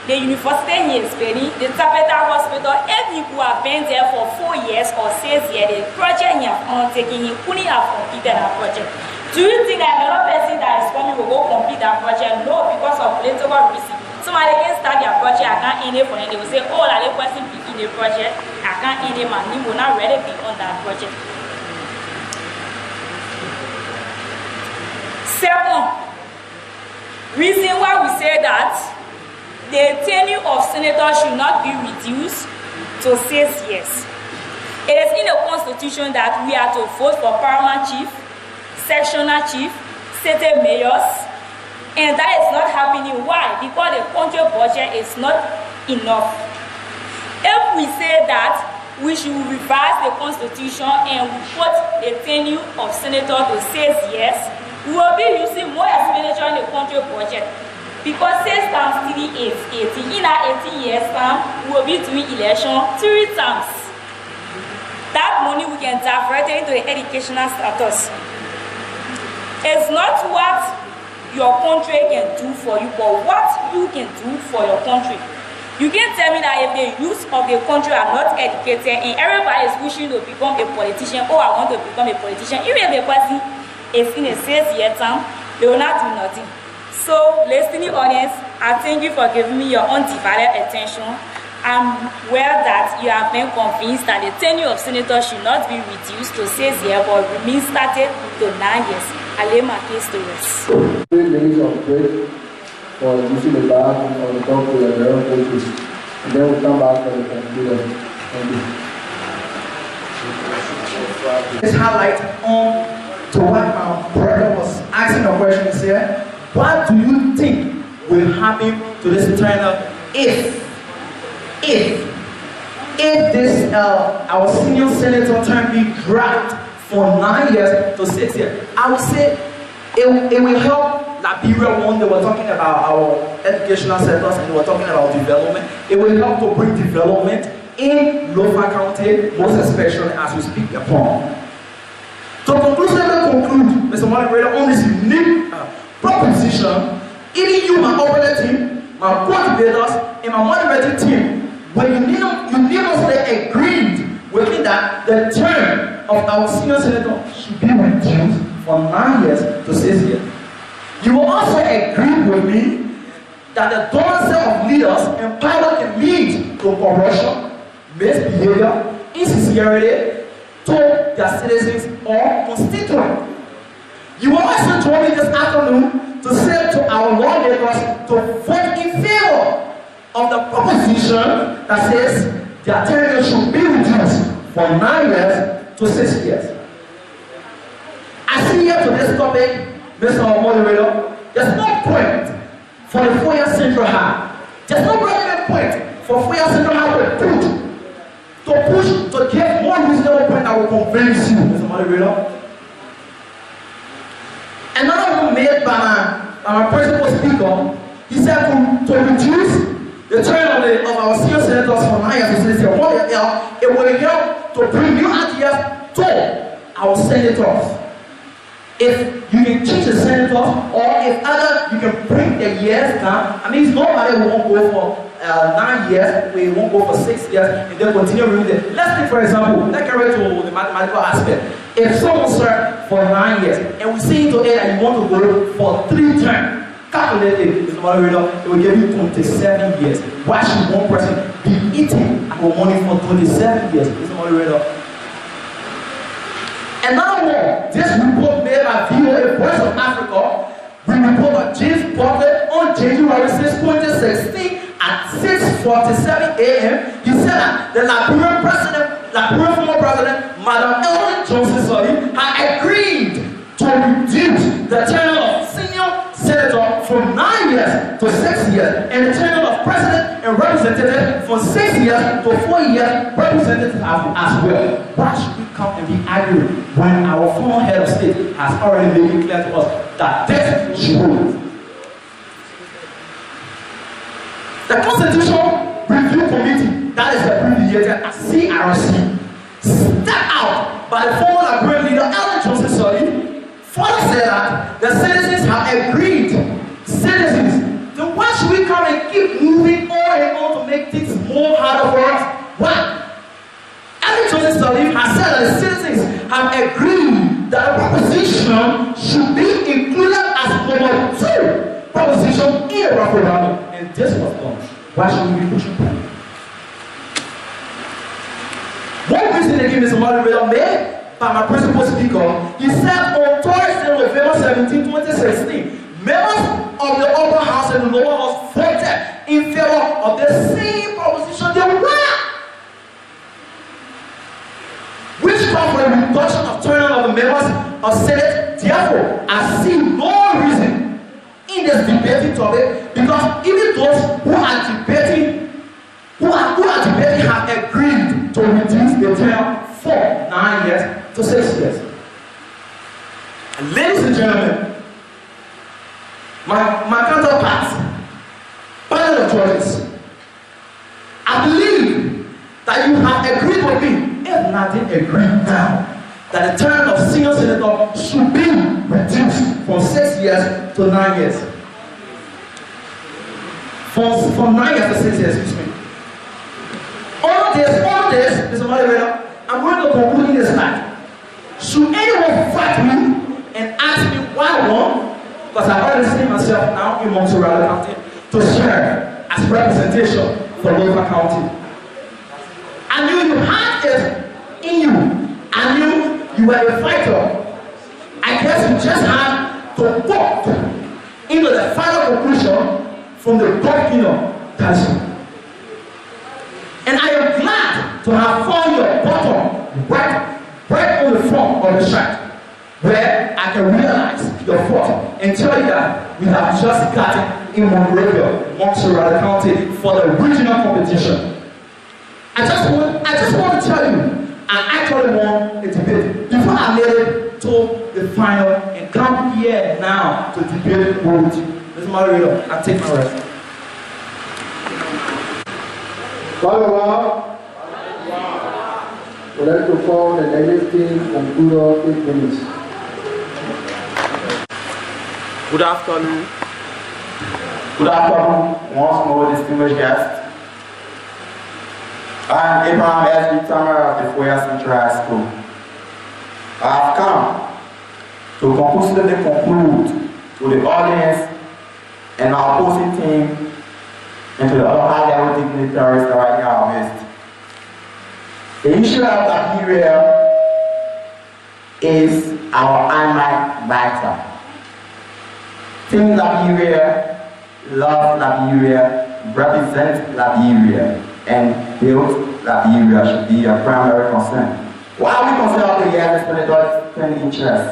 The university he is spending, the Tapeta Hospital, if he could have been there for 4 years or 6 years, the project he has undertaken, he couldn't have completed that project. Do you think that another person that is coming will go complete that project? No, because of political reasons. Somebody can start their project, I can't end it for them. They will say, oh, that person begin the project, I can't end it, man. He will not really be on that project. Second, reason why we say that the tenure of senators should not be reduced to 6 years. It is in the Constitution that we are to vote for paramount chief, sectional chief, state mayors, and that is not happening. Why? Because the country budget is not enough. If we say that we should revise the Constitution and we put the tenure of senator to 6 years, we will be using more expenditure in the country budget. Because 6 times 3 is 80. In our 18 years time, we will be doing election 3 times. That money we can divert into the educational status. It's not what your country can do for you, but what you can do for your country. You can't tell me that if the youth of the country are not educated and everybody is wishing to become a politician, oh, I want to become a politician, even if the person is in a 6-year term, they will not do nothing. So, listening audience, I thank you for giving me your undivided attention. I'm aware that you have been convinced that the tenure of senators should not be reduced to 6 years, but remain started to 9 years. I lay my case to rest. 3 minutes of break for using the bathroom or the dog to their own places. And then we'll come back for the computer. Thank you. Let's highlight on to what my brother was asking a question. He said, what do you think will happen to this internal if this our senior senator term be dragged from 9 years to 6 years? I would say it will help Liberia. One, they were talking about our educational sectors and they were talking about development. It will help to bring development in Lofa County, most especially as we speak upon. To conclude, Mr. Moderator, on this unique proposition, even you, my operator team, my co-debaters, and my moderating team, when unanimously agreed with me that the term of our senior senator should be reduced from 9 years to 6 years. You will also agree with me that the dominance of leaders and power can lead to corruption, misbehavior, insincerity to their citizens or constituents. You will also join me this afternoon to say to our lawmakers to vote in favor of the proposition that says their tenure should be reduced from 9 years to 6 years. I see here to this topic, Mr. Moderator, there's no point for the Foya Central High There's no relevant point for Foya Central High to get more reasonable point that will convince you. Mr. Moderator. Another one made by my principal speaker, he said to reduce the term of our senior senators from 9 years to 6 years, it will help to bring new ideas to our senators. If you can change the senators, or if other, you can bring the years down. I mean, nobody won't go for 9 years, we won't go for 6 years, and then continue reading. Let's take, for example, let's get right to the mathematical aspect. If someone served for 9 years, and we see into it and you want to go for 3 terms, calculate it, Mr. Moderator, it will give you 27 years. Why should one person be eating our money for 27 years, Mr. Moderator? Another one, this report made by VOA, Voice of Africa, we report by James Butler on January 6, 2016 at 6:47 a.m. He said that the Liberian former president, Madam Ellen Johnson Sirleaf, had agreed to reduce the term of senior senator from 9 years to 6 years, and the term of president and representative from 6 years to 4 years, representative as well. Why should we come and be arguing when our former head of state has already made it clear to us that this should hold? The Constitution Review Committee, that is abbreviated as CRC, stepped out by the former Liberian leader Ellen Johnson Sirleaf. Further said that the citizens have agreed. Citizens, then why should we come and keep moving on and on to make things more harder for us? Why? Ellen Johnson Sirleaf has said that the citizens have agreed that a proposition should be included as number 2 proposition in a referendum, and this was done. Why should we be pushing back? One reason again, Mr. Moderator, made by my principal speaker, he said on Thursday, November 17, 2016, members of the upper house and the lower house voted in favor of the same proposition they were, which called for a reduction of turnover of the members of Senate. Therefore, I see no reason in this debating topic, because even those who are debating have agreed to reduce the term from 9 years to 6 years. And ladies and gentlemen, my counterparts, panel of judges, I believe that you have agreed with me, if nothing agreed now, that the term of senior senator should be reduced from 6 years to 9 years. From 9 years to 6 years, excuse me. All this, Mr. Moderator, I'm going to conclude in this slide. Should anyone fight me and ask me why I won, because I already see myself now in Montserrat County to serve as representation for local county. I knew you had it in you. I knew you were a fighter. I guess you just had to vote into the final conclusion from the governor council. And I am glad to have found your bottom right on the front of the shirt, where I can realize your thought and tell you that we have just gotten in Monrovia, Montserrat County, for the regional competition. I just want to tell you, I actually won a debate before I made it to the final and come here now to debate with you. Mr. Moderator, I take my rest. Wow. We'd like to call the legislative concluder 8 minutes. Good afternoon. Good afternoon, once more, distinguished guests. I'm Abraham S. Tamer of the Foya Central High School. I have come to conclusively conclude to the audience and our opposing team and to the other high-level dignitaries that are in our midst. The issue of Liberia is our IMAC matter. Team Liberia, love Liberia, represent Liberia, and build Liberia should be a primary concern. Why are we concerned of the years spending interest?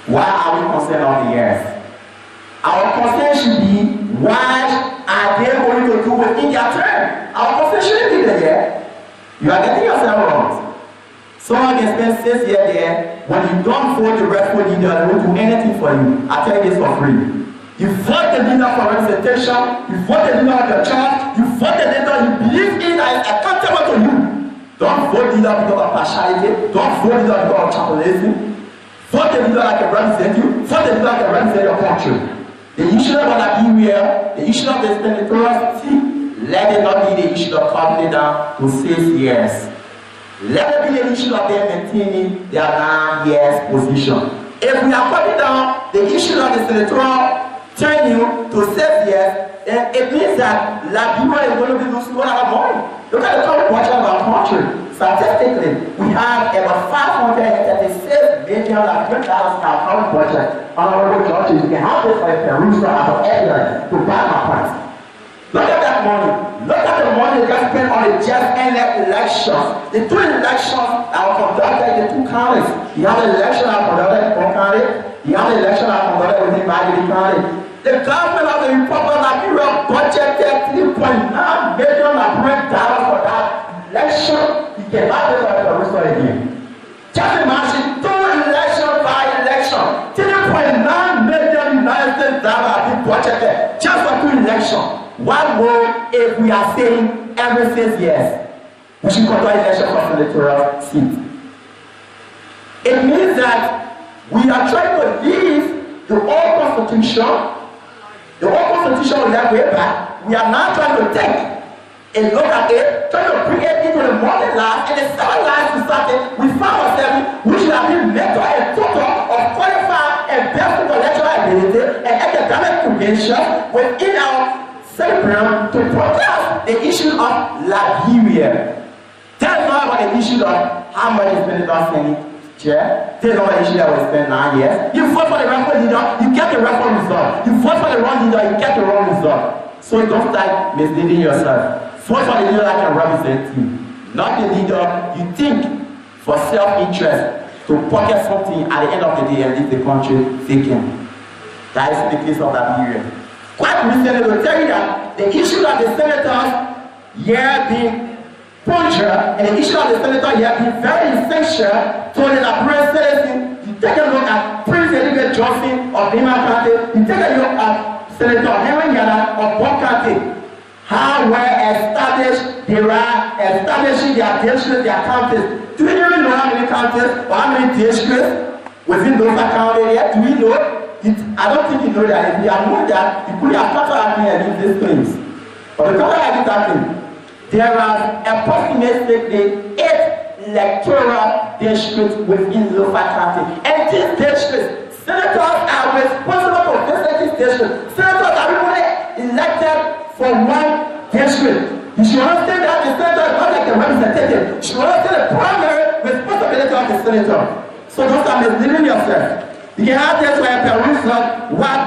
Why are we concerned of the years? Our concern should be, what are they going to do within their term? Our concern shouldn't be there. You are getting yourself wrong. Someone can spend 6 years there. When you don't vote the rightful leader, they won't do anything for you. I tell you this for free. You vote the leader for representation, you vote the leader of your church, you vote the leader you believe in that is accountable to you. Don't vote leader because of partiality, don't vote leader because of chaplaincy. Vote the leader that can represent you, vote the leader that can represent your country. The issue of Liberia, the issue of the senatorial seat, let it not be the issue of cutting it down to 6 years. Let it be the issue of them maintaining their 9 years position. If we are cutting down the issue of the senatorial turn you to 6 years, then it means that Liberia is going to be losing a lot of money. Look at the current budget of our country. Statistically, we have about $536 million in our current budget. Honorable judges, you can have this for a perusal as of evidence to back my point. Look at that money. Look at the money they just spent on the just ended elections. The 2 elections that were conducted in the 2 counties. You have the election that was conducted in 4 counties. You have the election that was conducted within Miami County. The government of the Republic of Liberia budgeted $3.9 billion for that election. You cannot do that for the again. Just imagine 2 elections by election. $3.9 million have been budgeted just for 2 elections. What more if we are saying every 6 years we should conduct election for senatorial seat? It means that we are trying to leave the old constitution, the old constitution we left way back. We are now trying to take a look at it, trying to bring it into the modern life and the civil life society. We found ourselves, we should have been mentor a total of qualified and best intellectual ability and academic credentials within our celebrate to protest the issue of Liberia. That's not about the issue of how much is spent on Senate chair. That's not the issue that we spend 9 years. You vote for the right leader, you get the right result. You vote for the wrong leader, you get the wrong result. So don't start misleading yourself. Vote for the leader that can represent you, not the leader you think for self-interest to pocket something at the end of the day and leave the country vacant. That is the case of Liberia. Quite recently, will tell you that the issue of the senators here being punctual and the issue of the senator here being very essential to the Liberian citizen. You take a look at Prince Elizabeth Johnson of Lima County, you take a look at Senator Henry Yana of Bon County, how well established they are establishing their districts, their counties. Do you even know how many counties or how many districts within those counties here? Do you know? I don't think you know that. If you have known that, you could have started acting against these things. But because I did that thing, there are approximately 8 electoral districts within local county. And these districts, senators are responsible for these districts. Senators are only elected for 1 district. You should understand that the senator is not like the representative. You should understand the primary responsibility of the senator. So don't start misleading yourself. You can have this where perusal what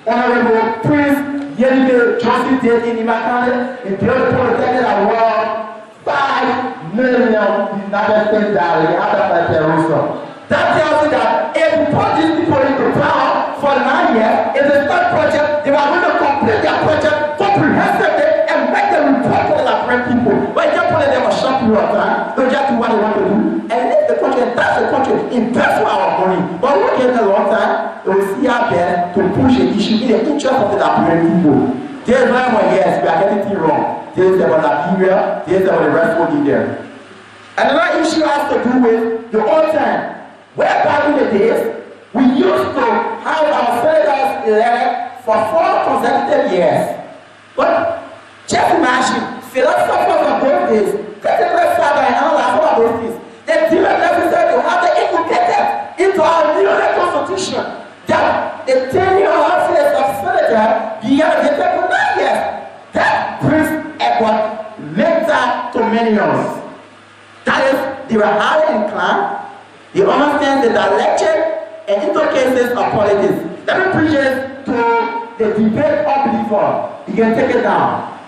Honorable Prince Elizabeth Johnson did in Lima County. He built a protected around $5 million United States dollars. You have that by perusal. That tells you that if you put these people into power for 9 years, if they start project, they are going to complete their project comprehensively and make them report to the Liberian people. But you just put them a short period of time, they'll just do what they want to do. And leave the country, and that's the country, invest for our money. But we get a long time, they will see our best to push an issue in the interest of the Liberian people. There's why when yes, we are getting things wrong. There's about Liberia, there's about the rest of there. Another issue has to do with the old time. Where back in the days, we used to have our senators elected for 4 consecutive years. But just imagine, philosophers of those days, Pentecostal father and all of those things, they didn't necessarily have the inculcated into our new constitution that the tenure office of senator be allocated for 9 years. That brings Edward mental to many of us. That is, they were highly inclined. They understand the direction and intercases of politics. Let me preach it to the debate unbeliever. You can take it down.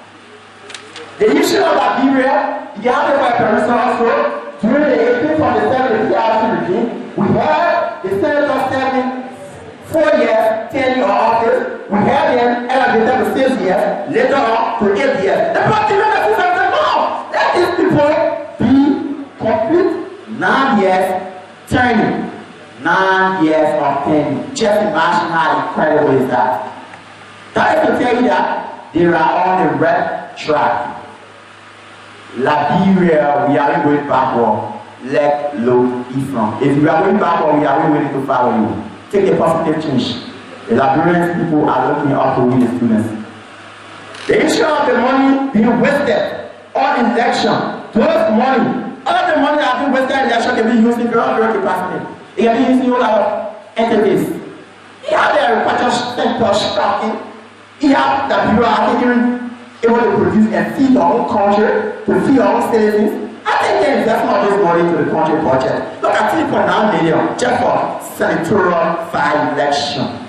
The issue of Liberia, you have it by permission also. During the 1847 regime, we had the senator serving 4 years, 10 year office. We graduated to 6 years, later on to 8 years. The material system said, no, let these people be complete 9 years training. 9 years of training. Just imagine how incredible is that. That is to tell you that they are on the right track. Liberia, we are going backward. Let low Ephraim. If we are going backward, we are ready to follow you. Take a positive change. The Liberian people are looking up to we the students. The issue of the money being wasted on election, those money, all the money that have been wasted in election can be used in very capacity. It can be used in a lot of entities. You have the agriculture sector stocking. You have the people are taking able to produce and feed our own country, to feed our own citizens. I think the investment of this money to the country budget. Look at 3.9 million just for senatorial by-election.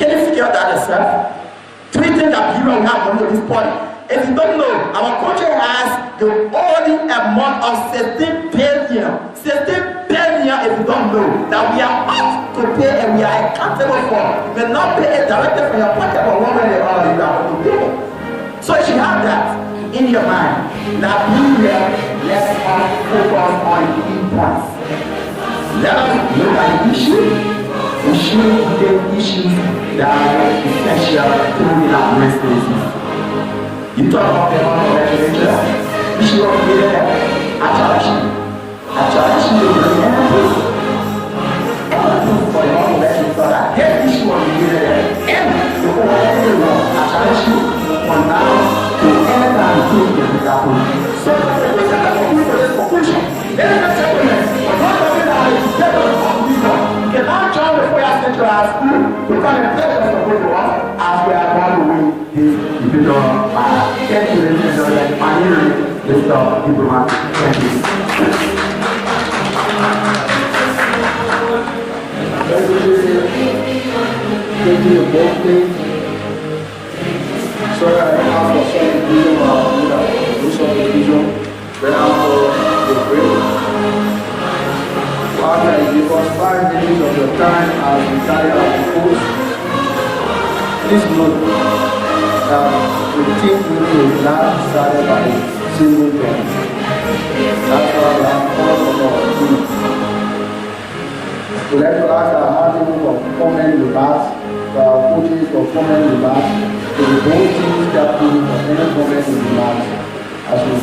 Can you figure that yourself? Do you think that people will have money to this point? If you don't know, our country has the only amount of 16 billion. 16 billion if you don't know that we are out to pay and we are accountable for. You may not pay it directly from your pocket, but one way or the other you have to pay. So you should have that in your mind. Now be here, let's all focus on the key points. Let us look at the issue. We should take issues that are essential to the Liberian citizens. You talk about the amount of legislatures, issue of the I challenge you. I challenge you to bring anything for the amount of legislatures that get issue of the and the whole everyone. I challenge you from now to any time you take the happen. So the question that we for this conclusion, then the settlement, we're not talking about the settlement of people. You can now join the Foya Central School to come and play us support to us as we are going to win this individual match. Thank you, ladies and gentlemen. My name is Mr. Diplomat. Thank you. Thank you both things. So I have for some vision do some vision. Then after the break. After it becomes 5 minutes of your time as we carry out the course, please note that the team meeting is not decided by a single person. That's why we have called for our team. We like to ask our hardly for comment remarks, to our coaches for comment remarks, to the whole team captain for any comment remarks as we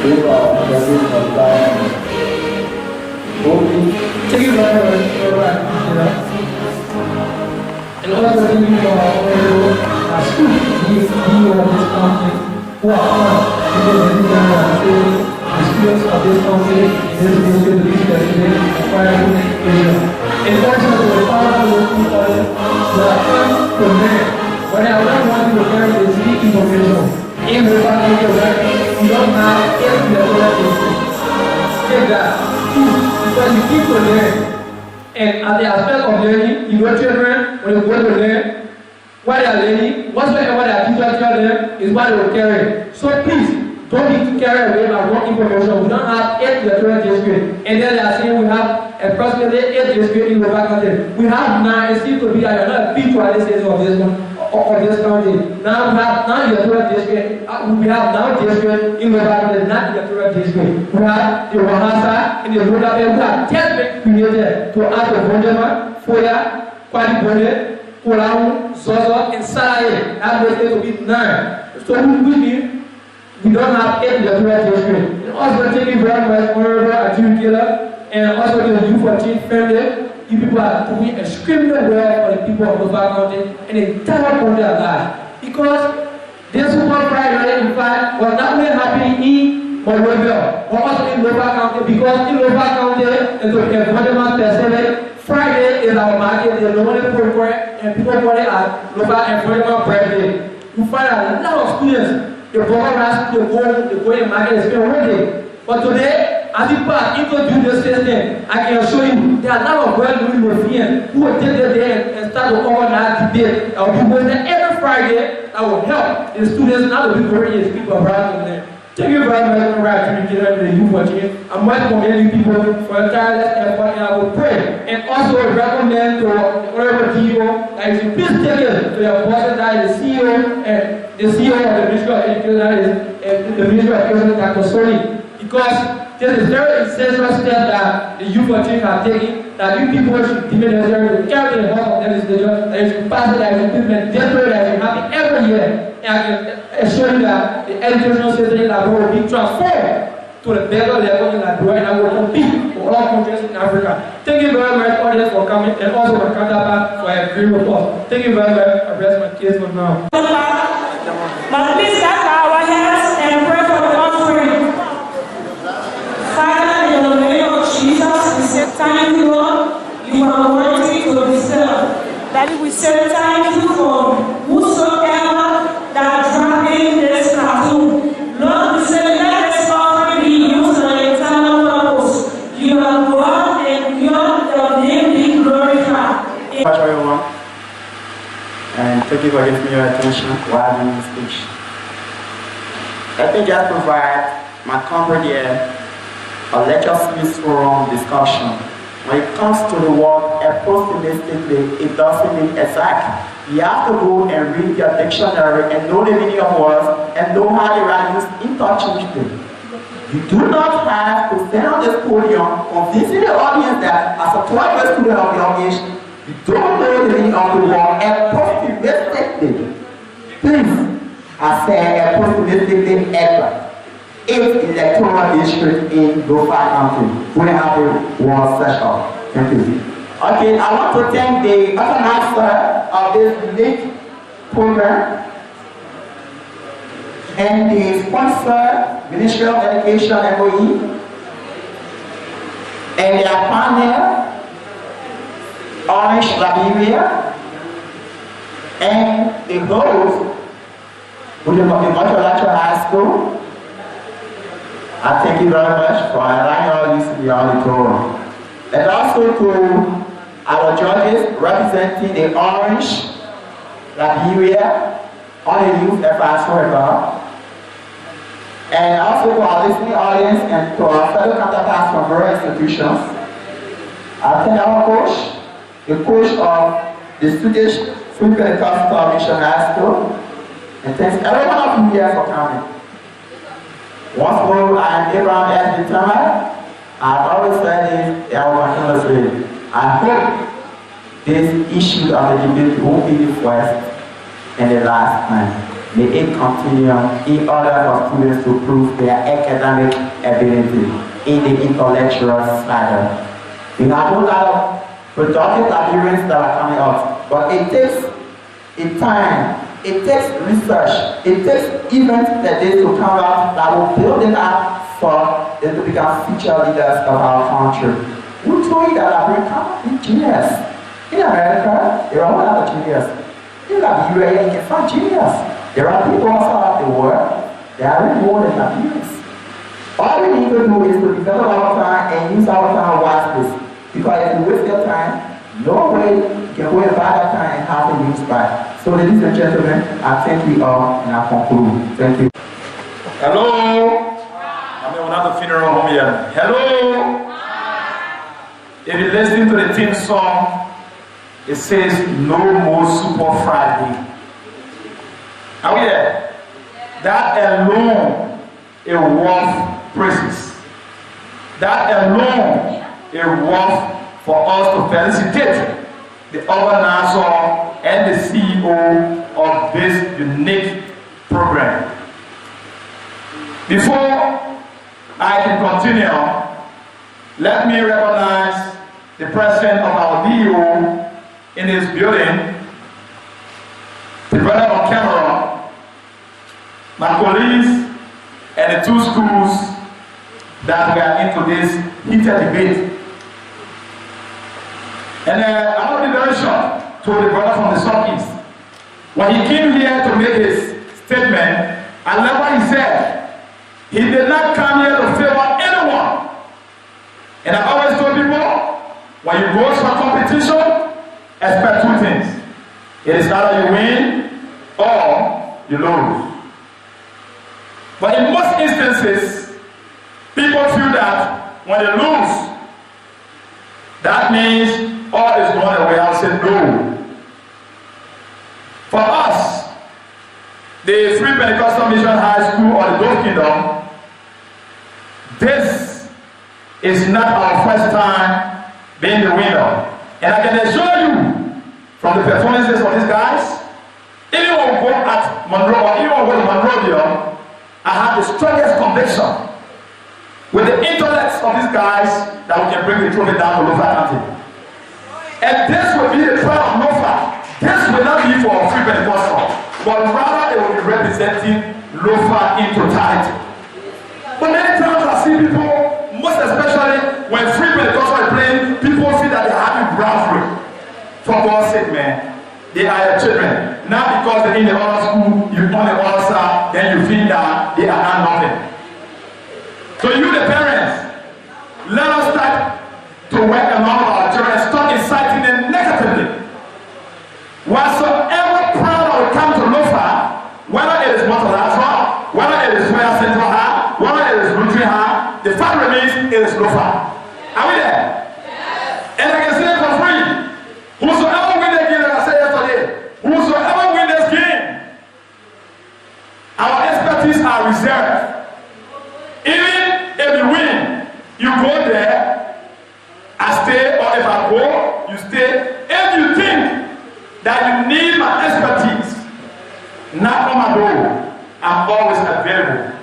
give our presentation of time. Thank you very much for that. And also thank you for our school, the of this country, who are on the experience of this country, in this music, this festival, acquiring education. And also to the powerful people who are come to me. When I want to learn the civic information, in the family of that, you don't have any level. Take that. Because you keep to learn, and at the aspect of learning, you know children, when you go to learn, what they are learning, whatsoever they are teachers tell them is what they will carry. So please, don't be carried away by wrong information. We don't have 8 electoral districts, and then they are saying we have approximately 8 districts in the country. We have 9, it seems to be that you are not a feature of this one. Of this country. Now we have electoral district. We have now district in the country, not electoral district. We have the Wahasa in the Rural area. We have 10 been created to add the Voinjama, Foya, Kwalibone, Kolau, Zozo, and Salaye. That makes it to be 9. So we don't have 8 electoral districts. And also thank you very much, Honorable Adjudicator, and also the U14 family. You people are doing extremely well for the people of Nova County and the entire country at large. Because this Super Friday, in fact, was not only happening in Monrovia, but also in Nova County, because in Nova County, and to the Voinjama festival, Friday is our market, the normally for it, and people call it as Nova and Voinjama birthday. You find a lot of students, the program to go and market is still working. But today, as people are introduced this system, I can assure you there are a lot of well-known Europeans who will take their day and start to organize debate that will be hosted every Friday that will help the students not to be very people around them. Thank you very much for activity and the youth watching. I'm welcoming many people for a tireless effort, and I will pray and also recommend to whatever people that you please take it to your boss, that is the CEO and the CEO of the Ministry of Education, that is the Ministry of Education, Dr. Soli, because this is very essential step that the youth watching are taking, that you people should be necessary to carry the house of the legislature, that you should pass it, that you should implement this way, that you happen every year. And I can assure you that the educational system in Liberia will be transformed to the better level in Liberia, and I will compete for all countries in Africa. Thank you very much, audience, for coming, and also my counterpart for a great report. Thank you very much. I rest my case for now. But please bow our heads and pray for the offering. Father, in the name of Jesus, we say thank you, Lord. You are worthy to be served. Daddy, we say thank you for whosoever that drank in this cartoon. Lord, we say let this offering be used for the eternal purpose. You are God and your name be glorified. Hello everyone, and thank you for giving me your attention while doing this speech. Let me just provide my comrade here a legislative forum discussion. When it comes to the word approximately, it doesn't mean exact. You have to go and read your dictionary and know the meaning of words and know how they are used interchangeably. You do not have to stand on this podium convincing the audience that as a 12-year student of your age, you don't know the meaning of the word approximately. Please, I say approximately ever. 8 electoral districts in Lofa County. We have a one session. Thank you. Okay, I want to thank the organizer of this unique program and the sponsor, Ministry of Education, MOE, and their partner, Orange Liberia, and the host, William of the Multilateral High School. I thank you very much for allowing all this to be auditorium. And also to our judges representing the Orange, Liberia, on the youth efforts forever. And also to our listening audience and to our fellow counterparts from various institutions. I thank our coach, the coach of the Swedish Free Pentecostal Mission High School. And thanks every one of you here for coming. Once more, I am Abraham S. Determined. I've always said this, I hope this issue of the debate won't be the first and the last time. May it continue in order for students to prove their academic ability in the intellectual side. We have a lot of productive Liberians that are coming out, but it takes a time. It takes research, it takes events that they to come out that will build it up for them to become future leaders of our country. Who told you that Liberia cannot be genius? In America, there are a lot of genius. In Liberia, you can find genius. There are people outside the world that are really more than Liberians. All we need to do is to develop our time and use our time wisely. Because if you waste your time, no way you can go and buy that time and have it used by. So ladies and gentlemen, I thank you all and I conclude. Thank you. Hello. I'm in another funeral home here. Hello. If you listen to the theme song, it says no more Super Friday. Are we there? That alone is worth praises. That alone is worth for us to felicitate the organizer and the CEO of this unique program. Before I can continue, let me recognize the president of our DO in this building, the brother on camera, my colleagues, and the 2 schools that we are into this heated debate. And I want to be very short to the brother from the Southeast. When he came here to make his statement, I love what he said. He did not come here to favor anyone. And I always told people, when you go for competition, expect 2 things. It is either you win or you lose. But in most instances, people feel that when they lose, that means all is going away. I'll say no. For us, the Free Pentecostal Mission High School or the Dove Kingdom, this is not our first time being the winner. And I can assure you from the performances of these guys, even when we go at Monroe or even when we go to Monrovia, I have the strongest conviction with the intellects of these guys that we can bring the trophy down to Lofa County. And this will be the trial of Lofa. This will not be for Free Pentecostal, but rather it will be representing Lofa in totality. But many times I see people, most especially when Free Pentecostal is playing, people feel that they're having bravery. For God's sake, man, they are your children. Not because they're in the other school, you on the other side, then you feel that they are not nothing. So you, the parents, let us start to work along with our children, stop inciting them negatively. Whatsoever proud will come to Lofa, whether it is Montalatra, whether it is Foya Central High, whether it is Lutheran High, the fact remains it is Lofa. Are we there? Yes. And I can say it for free. Whosoever win the game, like I said yesterday, whosoever win this game, our expertise are reserved. Even if you win, you go there, I stay, or if I go, you stay. If you think that you need my expertise, knock on my door. I'm always available.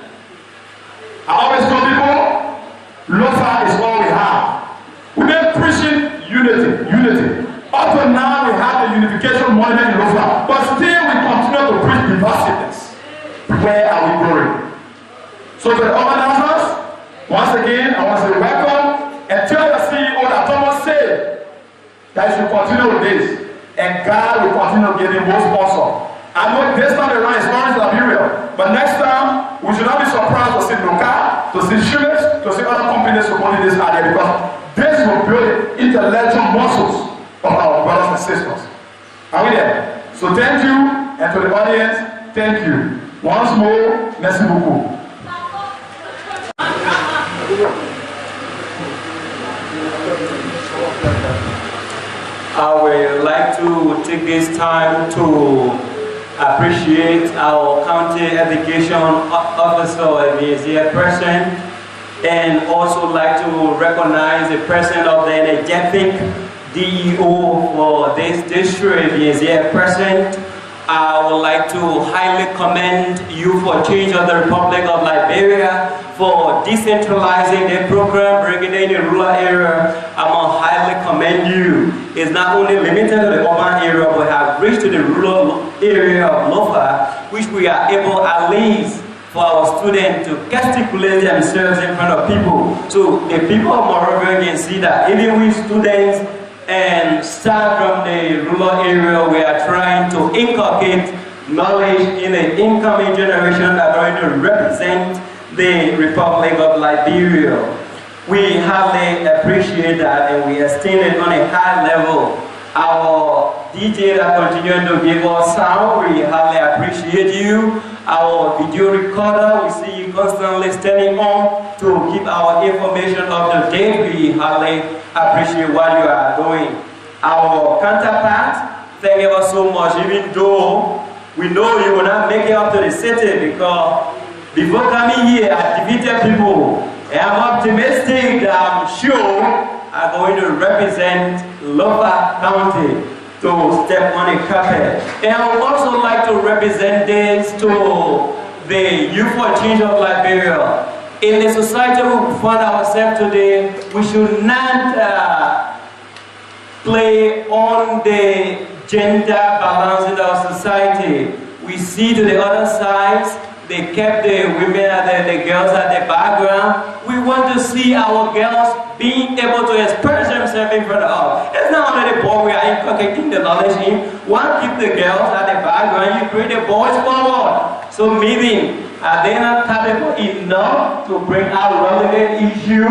I always tell people, Lofa is all we have. We've been preaching unity. Up to now, we have the unification monument in Lofa, but still we continue to preach divisiveness. Where are we going? So to the organizers, once again, I want to say welcome and tell the CEO that Thomas said that you should continue with this, and God will continue giving more sponsors. I know this time around is Lawrence Liberia, but next time we should not be surprised to see Noka, to see Schultz, to see other companies supporting this idea, because this will build intellectual muscles of our brothers and sisters. Are we there? So thank you, and to the audience, thank you. Once more, merci beaucoup. I would like to take this time to appreciate our county education officer, the here present, and also like to recognize the president of the energetic DEO for this district, is here present. I would like to highly commend you for Change of the Republic of Liberia for decentralizing the program, bringing it in the rural area. I want to highly commend you. It's not only limited to the urban area, but have reached to the rural area of Lofa, which we are able at least for our students to gesticulate themselves in front of people. So the people of Monrovia can see that even with students and start from the rural area, we are trying to inculcate knowledge in the incoming generation that are going to represent the Republic of Liberia. We highly appreciate that, and we esteem it on a high level. Our DJ that continue to give us sound, we highly appreciate you. Our video recorder, we see you constantly standing on to keep our information up to date. We highly appreciate what you are doing. Our counterpart, thank you so much, even though we know you will not make it up to the city, because before coming here, I defeated people. And I'm optimistic that I'm sure I'm going to represent Lofa County to step on a carpet. And I would also like to represent this to the Youth for Change of Liberia. In the society we find ourselves today, we should not play on the gender balance in our society. We see to the other sides, they kept the women and the girls at the background. We want to see our girls being able to express themselves in front of us. It's not only the boy we are inculcating the knowledge in. One, keep the girls at the background, you bring the boys forward. So meaning, are they not capable enough to bring out relevant issue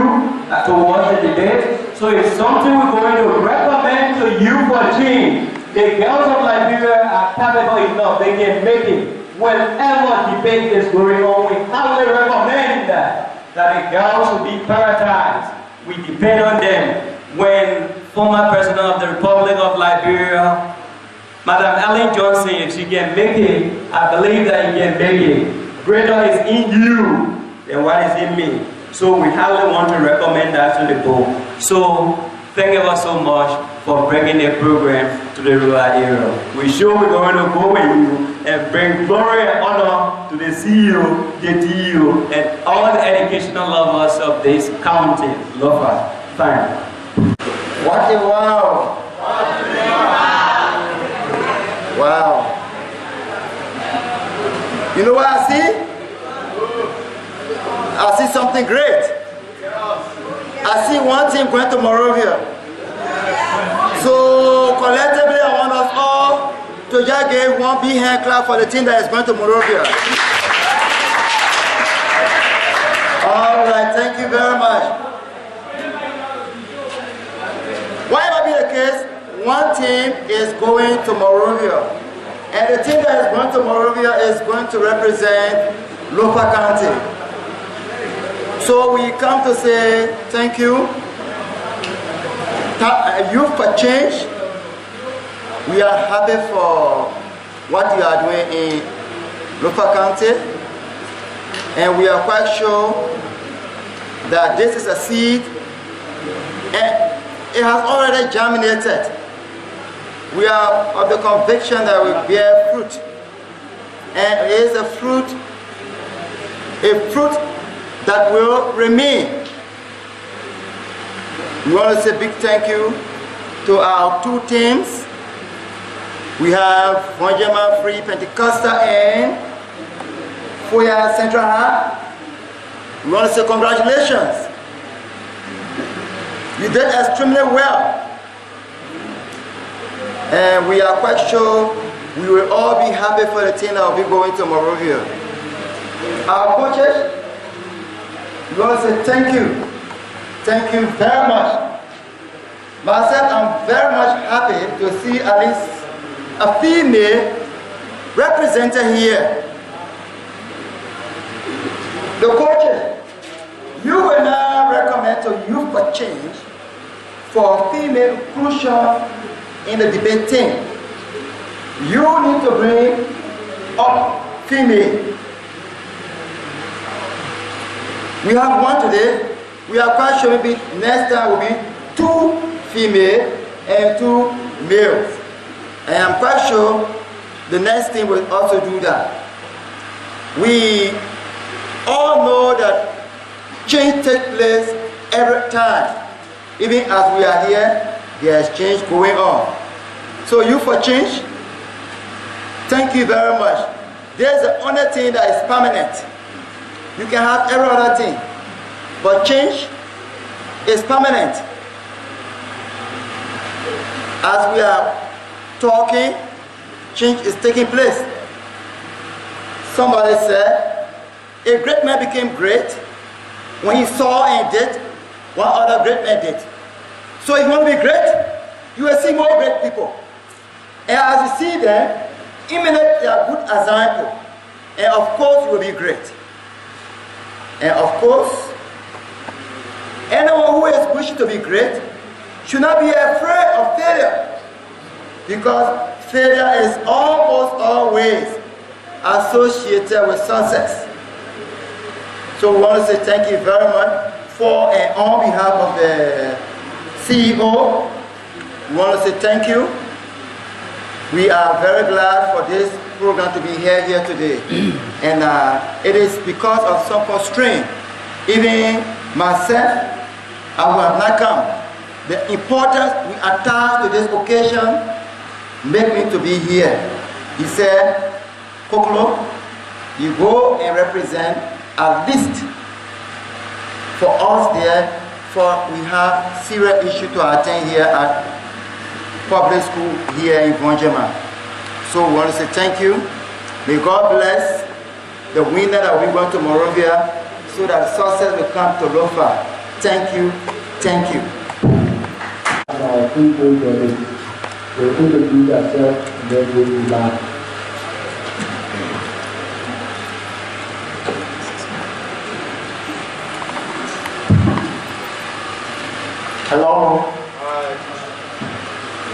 towards the debate? So it's something we're going to recommend to you for change. The girls of Liberia are capable enough, they can make it. whenever debate is going on, we highly recommend that the girls should be prioritized. We depend on them. When former President of the Republic of Liberia, Madam Ellen Johnson, if she can make it, I believe that you can make it. Greater is in you than what is in me. So we highly want to recommend that to the board. So thank you all so much for bringing the program to the rural area. We're sure we're going to go with you and bring glory and honor to the CEO, the DU, and all the educational lovers of this county. Love us. Thank you. What a wow! Wow. You know what I see? I see something great. I see one team going to Monrovia. So collectively I want us all to just give one big hand clap for the team that is going to Monrovia. All right, thank you very much. Whatever be the case, one team is going to Monrovia. And the team that is going to Monrovia is going to represent Lopa County. So we come to say thank you. Youth for Change. We are happy for what you are doing in Lopa County. And we are quite sure that this is a seed. And it has already germinated. We are of the conviction that we bear fruit. And it is a fruit that will remain. We want to say big thank you to our two teams. We have Voinjama Free Pentecostal and Foya Central Hub. We want to say congratulations. You did extremely well. And we are quite sure we will all be happy for the team that will be going to Monrovia. Our coaches, we want to say thank you. Thank you very much. Myself, I'm very much happy to see at least a female represented here. The coaches, you will now recommend to Youth for Change for female inclusion in the debate team. You need to bring up female. We have one today. We are quite sure maybe next time will be 2 female and 2 males. And I'm quite sure the next team will also do that. We all know that change takes place every time. Even as we are here, there is change going on. So Youth for Change, thank you very much. There's the only thing that is permanent. You can have every other thing, but change is permanent. As we are talking, change is taking place. Somebody said, a great man became great when he saw and did what other great men did. So if you want to be great, you will see more great people. And as you see them, imitate their good example. And of course you will be great. And of course, anyone who is wishing to be great should not be afraid of failure. Because failure is almost always associated with success. So we want to say thank you very much for and on behalf of the CEO. We want to say thank you. We are very glad for this program to be here today. And it is because of some constraint. Even myself, I would have not come. The importance we attach to this occasion make me to be here. He said, Koklo, you go and represent at least for us there, for we have serious issue to attend here at public school here in Voinjama. So we want to say thank you. May God bless the winner that we want to Monrovia so that success will come to Lofa. Thank you. Thank you. Our people, they introduce themselves and then we will laugh. Hello.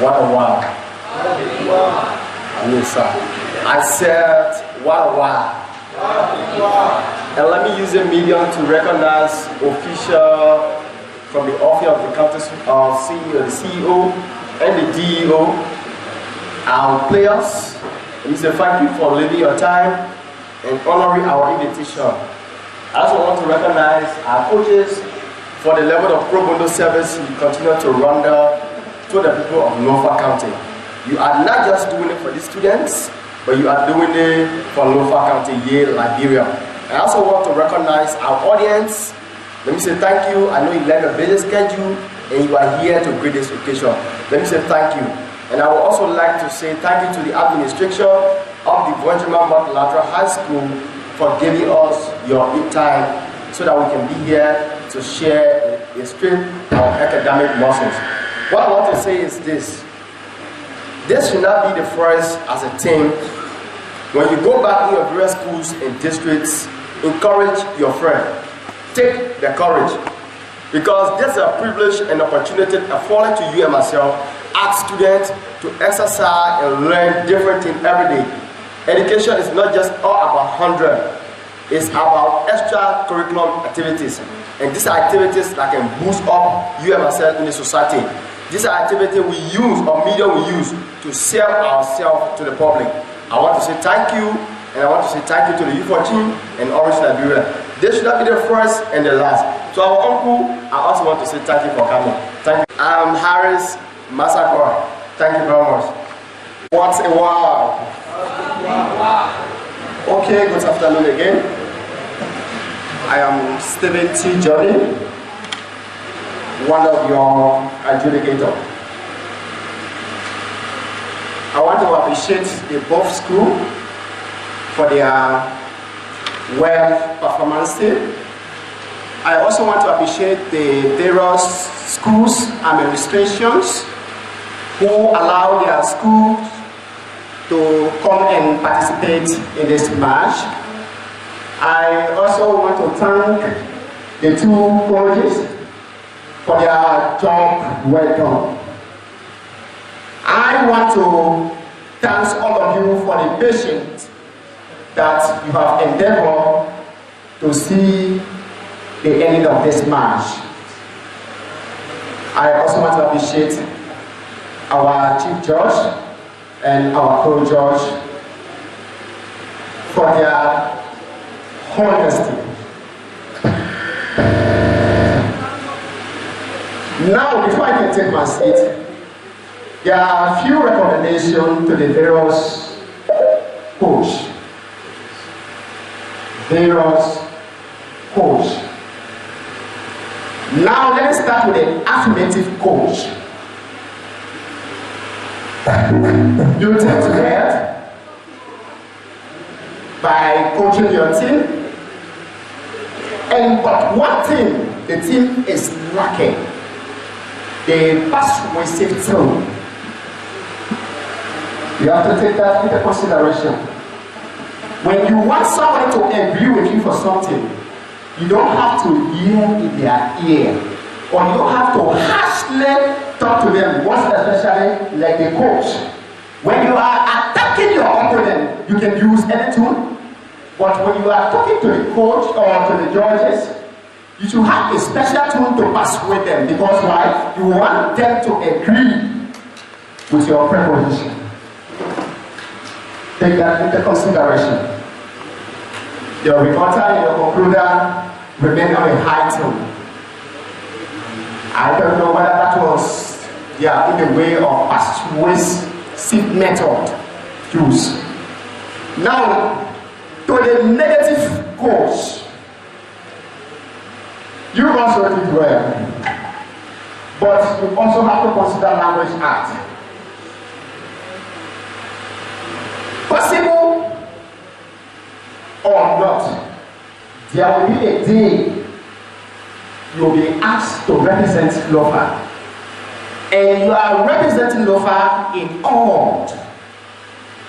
What a wow. Yes, sir. I said, what a wow. And let me use a medium to recognize official from the office of the county CEO, the CEO and the DEO, our players. Let me say thank you for leaving your time and honoring our invitation. I also want to recognize our coaches for the level of pro bono service you continue to render to the people of Norfolk County. You are not just doing it for the students, but you are doing it for Norfolk County, Yale, Liberia. I also want to recognize our audience. Let me say thank you. I know you left a busy schedule and you are here to greet this occasion. Let me say thank you. And I would also like to say thank you to the administration of the Voinjama Multilateral High School for giving us your time so that we can be here to share a strength of academic muscles. What I want to say is this. This should not be the first as a team. When you go back in your various schools and districts, encourage your friend. Take the courage. Because this is a privilege and opportunity afforded to you and myself as students to exercise and learn different things every day. Education is not just all about 100. It's about extra curriculum activities. And these are activities that can boost up you and myself in the society. These are activities we use, or media we use, to sell ourselves to the public. I want to say thank you, and I want to say thank you to the U14 and Orange Liberia. This should not be the first and the last. To our uncle, I also want to say thank you for coming. Thank you. I'm Harris Massacre. Thank you very much. What a wow. Okay, good afternoon again. I am Stephen T. Johnny, one of your adjudicators. I want to appreciate the both school for their well performance. I also want to appreciate the various schools administrations who allow their schools to come and participate in this march. I also want to thank the two coaches for their job well done. I want to thank all of you for the patience that you have endeavored to see the end of this march. I also want to appreciate our Chief Judge and our co-judge for their honesty. Now, before I can take my seat, there are a few recommendations to the various coach. Now, let's start with the affirmative coach. You take to head by coaching your team. But one thing the team is lacking, the persuasive tone. You have to take that into consideration. When you want somebody to agree with you for something, you don't have to yell in their ear, or you don't have to harshly talk to them, most especially like the coach. When you are attacking your opponent, you can use any tone. But when you are talking to the coach or to the judges, you should have a special tone to persuade them, because why? You want them to agree with your proposition. Take that into consideration. Your reporter and your concluder remain on a high tone. I don't know whether that was in the way of persuasive method used. Now, to the negative coach, you also did well, but you also have to consider language art. Possible or not, there will be a day you will be asked to represent Lofa, and you are representing Lofa in all,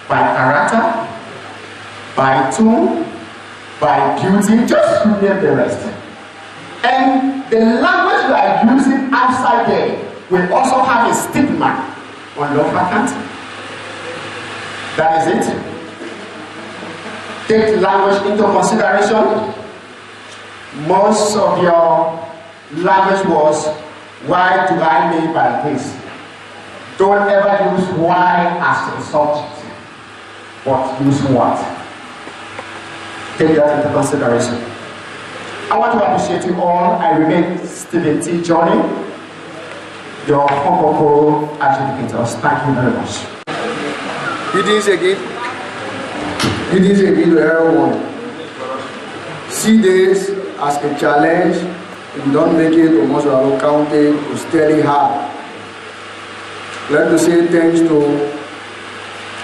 by character, by tone, by beauty, just to name the rest. And the language we are using outside there will also have a stigma on local country. That is it. Take language into consideration. Most of your language was, why do I live by this? Don't ever use why as a subject, but use what. Take that into consideration. I want to appreciate you all. I remain Stephen T. Johnny, your Hokoko adjudicators. Thank you very much. Greetings again. Greetings again to everyone. See this as a challenge. If you don't make it to Moswaro County, to study hard. I'd like to say thanks to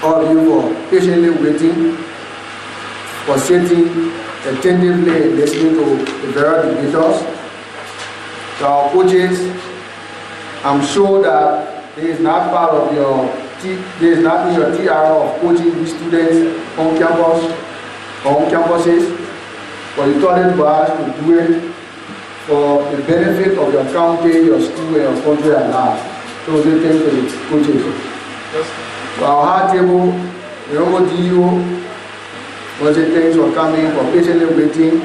all of you for patiently waiting, for sitting attentively and listening to the various debaters, to our coaches. I'm sure that there is not part of your TR of coaching these students on campus or on campuses, but you thought it was to do it for the benefit of your county, your school, and your country at large. So we thank the coaches. For our hard table, the Robo DU, we say thanks for coming, for patiently waiting.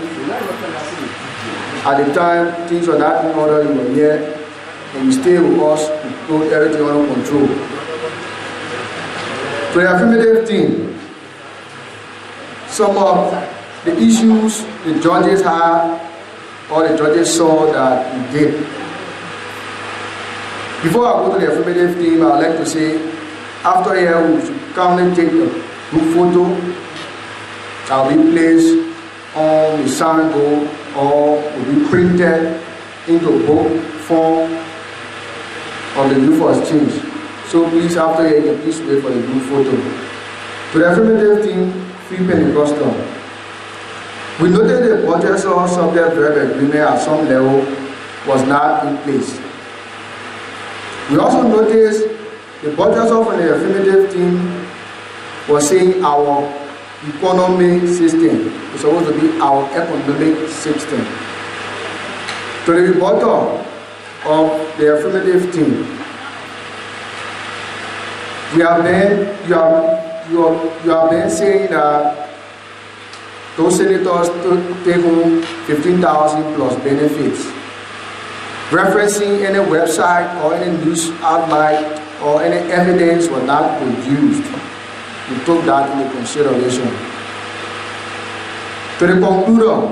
At the time things were not in order, you were here, and you stay with us to put everything under control. To the affirmative team, some of the issues the judges had, or the judges saw that you did. Before I go to the affirmative team, I would like to say, after here, we should kindly take a group photo that will be placed on the signboard or will be printed into book form of the group for exchange. So please, after here, you can please wait for the group photo. To the affirmative team, Free Pentecostal. We noted the budget or subject verb agreement at some level was not in place. We also noticed the budget of the affirmative team was saying our economic system is supposed to be our economic system. To the rebuttal of the affirmative team, you have been saying that those senators take home 15,000 plus benefits. Referencing any website or any news outlet or any evidence was not produced. We took that into consideration. To the concluder,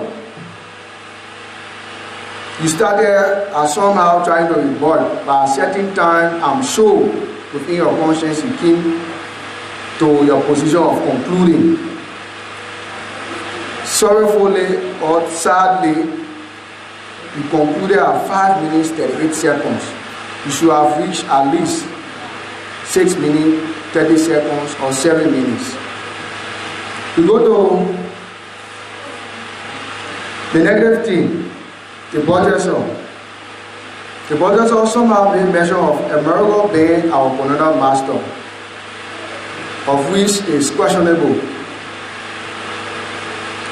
you started somehow trying to rebut. By a certain time, I'm sure within your conscience you came to your position of concluding. Sorrowfully or sadly, you concluded at 5 minutes 38 seconds. You should have reached at least 6 minutes 30 seconds or 7 minutes. We go to the negative thing, the budget sum. The budget sum somehow made mention of America being our colonial master, of which is questionable.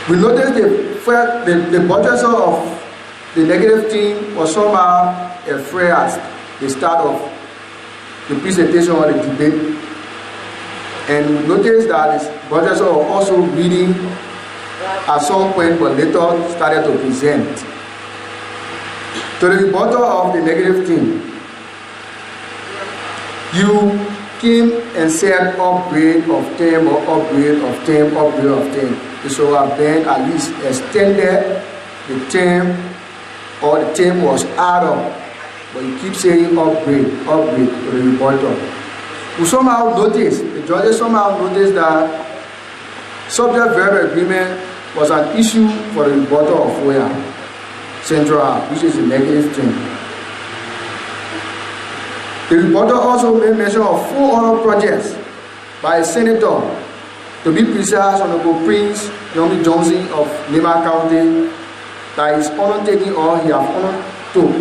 We noticed the budget sum of the negative thing was somehow a phrase at the start of the presentation or the debate. And we noticed that the budget sum was also reading at some point, but later started to present. To the rebuttal of the negative thing, you came and said upgrade of term or upgrade of term, upgrade of term. It should have been at least extended the term, or the term was added, but you keep saying upgrade, upgrade to the rebuttal. We somehow noticed, the judges somehow noticed that subject verb agreement was an issue for the rebuttal of Foya Central, which is a negative thing. The rebuttal also made mention of 4 other projects by a senator. To be precise, Honorable Prince Yomi Johnson of Lima County, that is undertaking or he has undertook,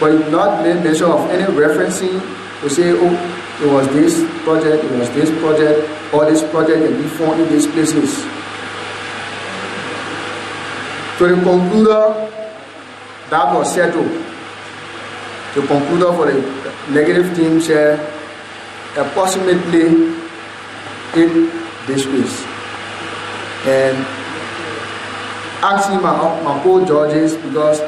but he did not make mention of any referencing to say, oh, it was this project, it was this project, or this project can be found in these places. To the concluder, that was settled. The concluder for the negative team share approximately 8 districts. And asking my co-judges, because